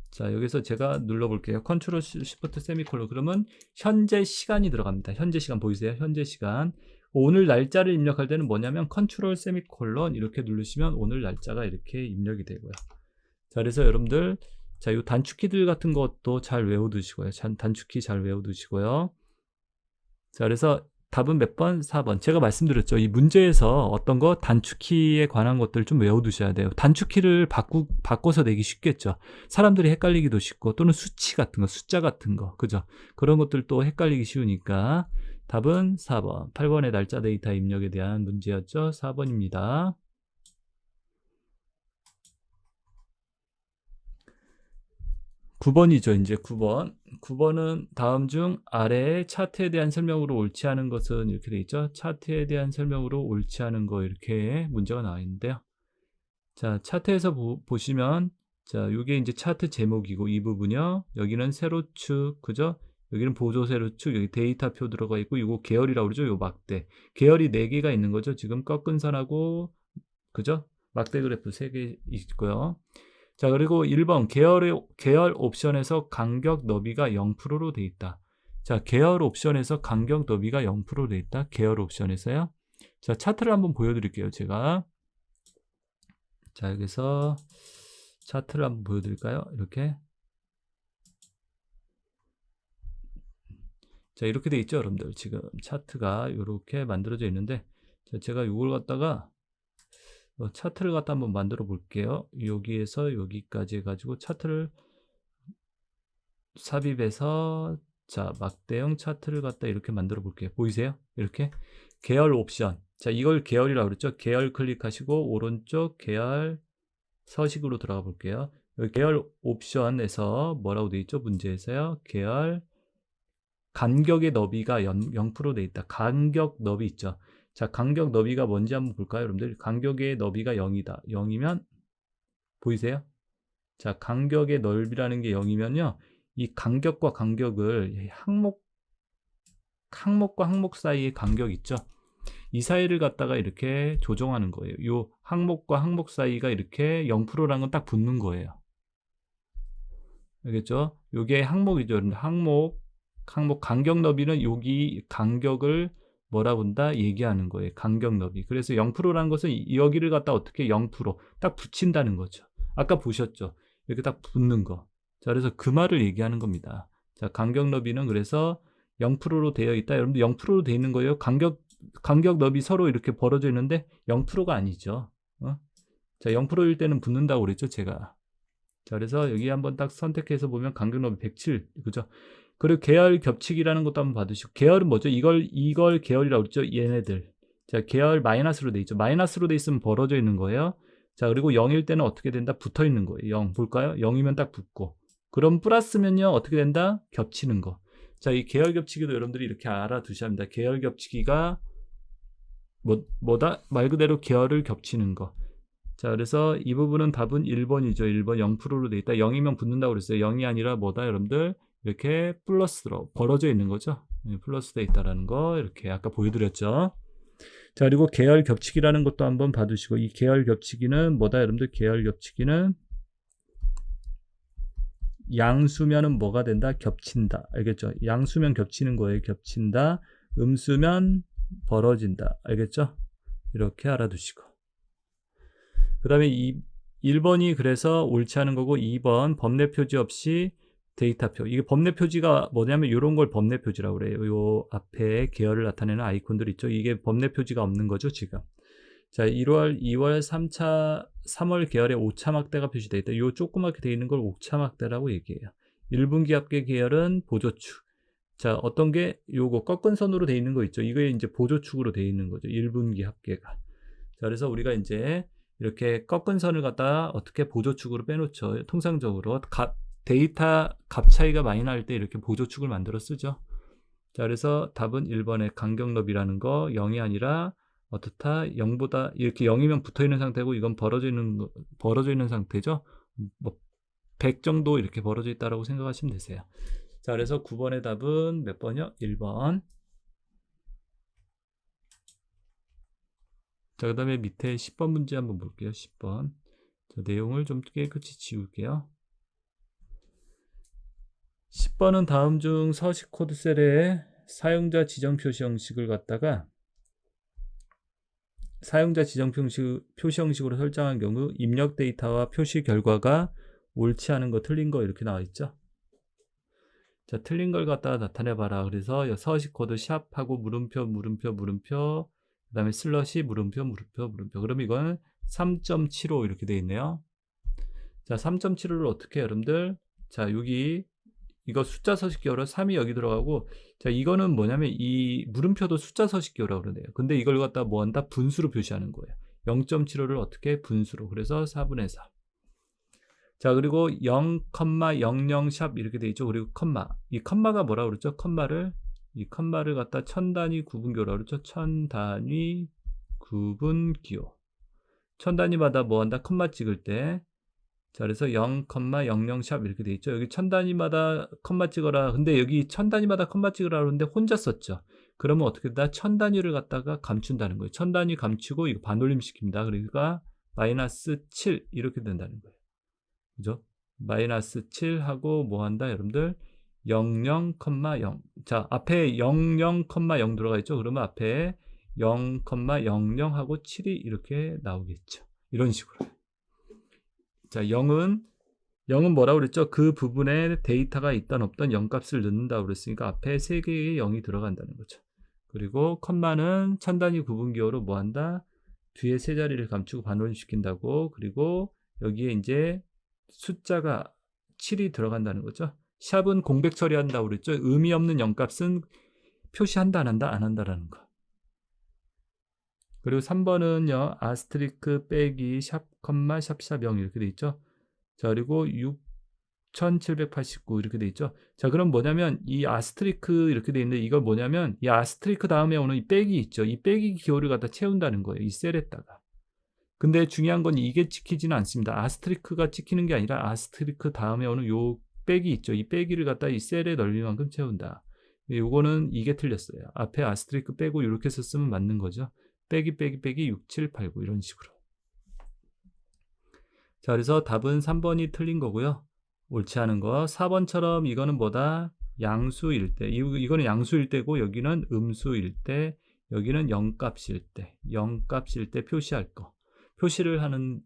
자, 여기서 제가 눌러볼게요. 컨트롤 쉬프트 세미콜론. 그러면 현재 시간이 들어갑니다. 현재 시간 보이세요? 현재 시간. 오늘 날짜를 입력할 때는 뭐냐면 컨트롤 세미콜론 이렇게 누르시면 오늘 날짜가 이렇게 입력이 되고요. 자, 그래서 여러분들, 자, 이 단축키들 같은 것도 잘 외워두시고요. 단축키 잘 외워두시고요. 자, 그래서 답은 몇 번? 4번. 제가 말씀드렸죠. 이 문제에서 어떤 거 단축키에 관한 것들 좀 외워두셔야 돼요. 단축키를 바꿔서 내기 쉽겠죠. 사람들이 헷갈리기도 쉽고, 또는 수치 같은 거, 숫자 같은 거, 그죠? 그런 것들도 헷갈리기 쉬우니까 답은 4번. 8번의 날짜 데이터 입력에 대한 문제였죠. 4번입니다. 9번이죠. 이제 9번. 9번은 다음 중 아래의 차트에 대한 설명으로 옳지 않은 것은 이렇게 돼 있죠. 차트에 대한 설명으로 옳지 않은 거 이렇게 문제가 나와 있는데요. 자, 차트에서 보시면 자, 이게 이제 차트 제목이고 이 부분이요. 여기는 세로축, 그죠? 여기는 보조 세로축, 여기 데이터표 들어가 있고 이거 계열이라고 그러죠. 요 막대. 계열이 4개가 있는 거죠. 지금 꺾은 선하고 그죠? 막대 그래프 3개 있고요. 자, 그리고 1번 계열 옵션에서 간격 너비가 0%로 돼 있다. 자, 계열 옵션에서 간격 너비가 0%로 돼 있다. 계열 옵션에서요. 자, 차트를 한번 보여드릴게요. 제가. 자, 여기서 차트를 한번 보여드릴까요? 이렇게. 자, 이렇게 돼 있죠, 여러분들. 지금 차트가 이렇게 만들어져 있는데, 자, 제가 이걸 갖다가 차트를 갖다 한번 만들어 볼게요. 여기에서 여기까지 해가지고 차트를 삽입해서 자, 막대형 차트를 갖다 이렇게 만들어 볼게요. 보이세요? 이렇게 계열 옵션. 자, 이걸 계열이라고 그랬죠. 계열 클릭하시고 오른쪽 계열 서식으로 들어가 볼게요. 여기 계열 옵션에서 뭐라고 돼 있죠? 문제에서요. 계열 간격의 너비가 0%돼 있다. 간격 너비 있죠. 자, 간격 너비가 뭔지 한번 볼까요, 여러분들? 간격의 너비가 0이다. 0이면 보이세요? 자, 간격의 넓이라는 게 0이면요. 이 간격과 간격을 항목과 항목 사이의 간격 있죠. 이 사이를 갖다가 이렇게 조정하는 거예요. 이 항목과 항목 사이가 이렇게 0%라는 건 딱 붙는 거예요. 알겠죠? 이게 항목이죠. 항목 간격 너비는 여기 간격을 뭐라 본다? 얘기하는 거예요. 간격 너비. 그래서 0%라는 것은 여기를 갖다 어떻게 0%딱 붙인다는 거죠. 아까 보셨죠? 이렇게 딱 붙는 거. 자, 그래서 그 말을 얘기하는 겁니다. 자, 간격 너비는 그래서 0%로 되어 있다. 여러분들 0%로 되어 있는 거예요. 간격 너비 서로 이렇게 벌어져 있는데 0%가 아니죠. 자, 0%일 때는 붙는다고 그랬죠, 제가. 자, 그래서 여기 한번 딱 선택해서 보면 간격 너비 107, 그죠? 그리고 계열 겹치기라는 것도 한번 받으시고, 계열은 뭐죠? 이걸 계열이라고 그랬죠? 얘네들. 자, 계열 마이너스로 돼 있죠. 마이너스로 돼 있으면 벌어져 있는 거예요. 자, 그리고 0일 때는 어떻게 된다? 붙어 있는 거예요. 0 볼까요? 0이면 딱 붙고. 그럼 플러스면요 어떻게 된다? 겹치는 거. 자, 이 계열 겹치기도 여러분들이 이렇게 알아두셔야 합니다. 계열 겹치기가 뭐다? 말 그대로 계열을 겹치는 거. 자, 그래서 이 부분은 답은 1번이죠. 1번 0%로 돼 있다. 0이면 붙는다고 그랬어요. 0이 아니라 뭐다, 여러분들? 이렇게 플러스로 벌어져 있는 거죠. 플러스 돼 있다라는 거 이렇게 아까 보여드렸죠. 자, 그리고 계열 겹치기라는 것도 한번 봐두시고, 이 계열 겹치기는 뭐다, 여러분들? 계열 겹치기는 양수면은 뭐가 된다? 겹친다. 알겠죠? 양수면 겹치는 거예요. 겹친다. 음수면 벌어진다. 알겠죠? 이렇게 알아두시고. 그 다음에 1번이 그래서 옳지 않은 거고, 2번 법내 표지 없이 데이터표. 이게 법내 표지가 뭐냐면 이런 걸 법내 표지라고 그래요. 요 앞에 계열을 나타내는 아이콘들 있죠. 이게 법내 표지가 없는 거죠, 지금. 자, 1월, 2월, 3월 계열에 5차 막대가 표시되어 있다. 요 조그맣게 되어 있는 걸 5차 막대라고 얘기해요. 1분기 합계 계열은 보조축. 자, 어떤 게 요거 꺾은 선으로 되어 있는 거 있죠. 이게 이제 보조축으로 되어 있는 거죠. 1분기 합계가. 자, 그래서 우리가 이제 이렇게 꺾은 선을 갖다 어떻게 보조축으로 빼놓죠. 통상적으로 데이터 값 차이가 많이 날 때 이렇게 보조축을 만들어 쓰죠. 자, 그래서 답은 1번의 간격 너비라는 거 0이 아니라 어떻다? 0보다 이렇게 0이면 붙어 있는 상태고 이건 벌어져 있는 상태죠. 뭐 100 정도 이렇게 벌어져 있다라고 생각하시면 되세요. 자, 그래서 9번의 답은 몇 번이요? 1번. 자, 그 다음에 밑에 10번 문제 한번 볼게요. 10번. 자, 내용을 좀 깨끗이 지울게요. 10번은 다음 중 서식 코드 셀에 사용자 지정 표시 형식을 갖다가 사용자 지정 표시 형식으로 설정한 경우 입력 데이터와 표시 결과가 옳지 않은 거, 틀린 거 이렇게 나와 있죠. 자, 틀린 걸 갖다가 나타내 봐라. 그래서 서식 코드 샵하고 물음표 그 다음에 슬러시 물음표. 그럼 이건 3.75 이렇게 돼 있네요. 자, 3.75를 어떻게 여러분들? 자, 여기 이거 숫자 서식기어로 3이 여기 들어가고, 자, 이거는 뭐냐면 이 물음표도 숫자 서식기어라고 그러네요. 근데 이걸 갖다 뭐 한다? 분수로 표시하는 거예요. 0.75를 어떻게? 분수로. 그래서 4분의 4. 자, 그리고 0,00 샵 이렇게 돼 있죠. 그리고 컴마. 이 컴마가 뭐라고 그랬죠? 이 컴마를 갖다 천단위 구분기호라고 그랬죠. 천단위 구분기호. 천단위마다 뭐 한다? 컴마 찍을 때. 자, 그래서 0,00 샵 이렇게 돼 있죠. 여기 천단위마다 컴마 찍어라. 근데 여기 천단위마다 컴마 찍으라 그러는데 혼자 썼죠. 그러면 어떻게 된다? 천단위를 갖다가 감춘다는 거예요. 천단위 감추고 이거 반올림 시킵니다. 그러니까 마이너스 7 이렇게 된다는 거예요. 그죠? 마이너스 7 하고 뭐 한다? 여러분들 00,0. 자, 앞에 00,0 들어가 있죠. 그러면 앞에 0,00 하고 7이 이렇게 나오겠죠. 이런 식으로. 자, 0은 뭐라고 그랬죠? 그 부분에 데이터가 있던 없던 0값을 넣는다고 그랬으니까 앞에 3개의 0이 들어간다는 거죠. 그리고 컴마는 천단위 구분기호로 뭐 한다? 뒤에 3자리를 감추고 반올림시킨다고. 그리고 여기에 이제 숫자가 7이 들어간다는 거죠. 샵은 공백 처리한다고 그랬죠. 의미 없는 0값은 표시한다 안 한다? 안 한다라는 거. 그리고 3번은요. 아스트리크 빼기 샵 컴마 샵샵 0 이렇게 돼 있죠. 자, 그리고 6789 이렇게 돼 있죠. 자, 그럼 뭐냐면 이 아스트리크 이렇게 돼 있는데 이걸 뭐냐면 이 아스트리크 다음에 오는 이 빼기 있죠. 이 빼기 기호를 갖다 채운다는 거예요. 이 셀에다가. 근데 중요한 건 이게 찍히지는 않습니다. 아스트리크가 찍히는 게 아니라 아스트리크 다음에 오는 요 빼기 있죠. 이 빼기를 갖다 이 셀의 넓이만큼 채운다. 요거는 이게 틀렸어요. 앞에 아스트리크 빼고 이렇게 썼으면 맞는 거죠. 빼기 6789 이런 식으로. 자, 그래서 답은 3번이 틀린 거고요. 옳지 않은 거. 4번처럼 이거는 뭐다? 양수일 때. 이거는 양수일 때고 여기는 음수일 때, 여기는 0값일 때. 0값일 때 표시할 거. 표시를 하는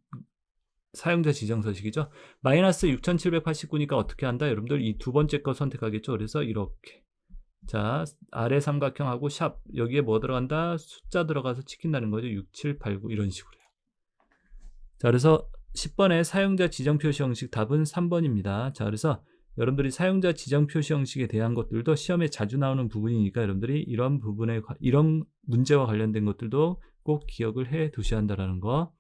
사용자 지정 서식이죠. 마이너스 6789니까 어떻게 한다? 여러분들 이 두 번째 거 선택하겠죠. 그래서 이렇게. 자, 아래 삼각형하고 샵. 여기에 뭐 들어간다? 숫자 들어가서 찍힌다는 거죠. 6789 이런 식으로요. 자, 그래서 10번의 사용자 지정 표시 형식 답은 3번입니다. 자, 그래서 여러분들이 사용자 지정 표시 형식에 대한 것들도 시험에 자주 나오는 부분이니까 여러분들이 이런 부분에 이런 문제와 관련된 것들도 꼭 기억을 해 두셔야 한다는 거.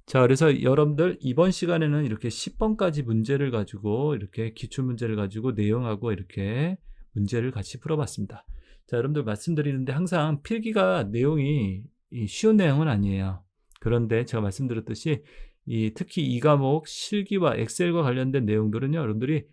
자, 그래서 여러분들 이번 시간에는 이렇게 10번까지 문제를 가지고 이렇게 기출문제를 가지고 내용하고 이렇게 문제를 같이 풀어봤습니다. 자, 여러분들 말씀드리는데 항상 필기가 내용이 쉬운 내용은 아니에요. 그런데 제가 말씀드렸듯이 특히 이 과목 실기와 엑셀과 관련된 내용들은요, 여러분들이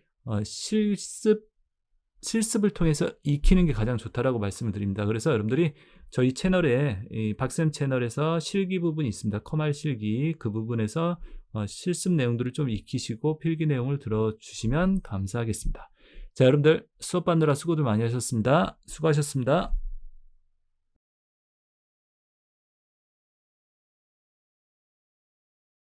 실습을 통해서 익히는 게 가장 좋다라고 말씀을 드립니다. 그래서 여러분들이 저희 채널에 박쌤 채널에서 실기 부분이 있습니다. 커말 실기 그 부분에서 실습 내용들을 좀 익히시고 필기 내용을 들어주시면 감사하겠습니다. 자, 여러분들 수업 받느라 수고들 많이 하셨습니다. 수고하셨습니다.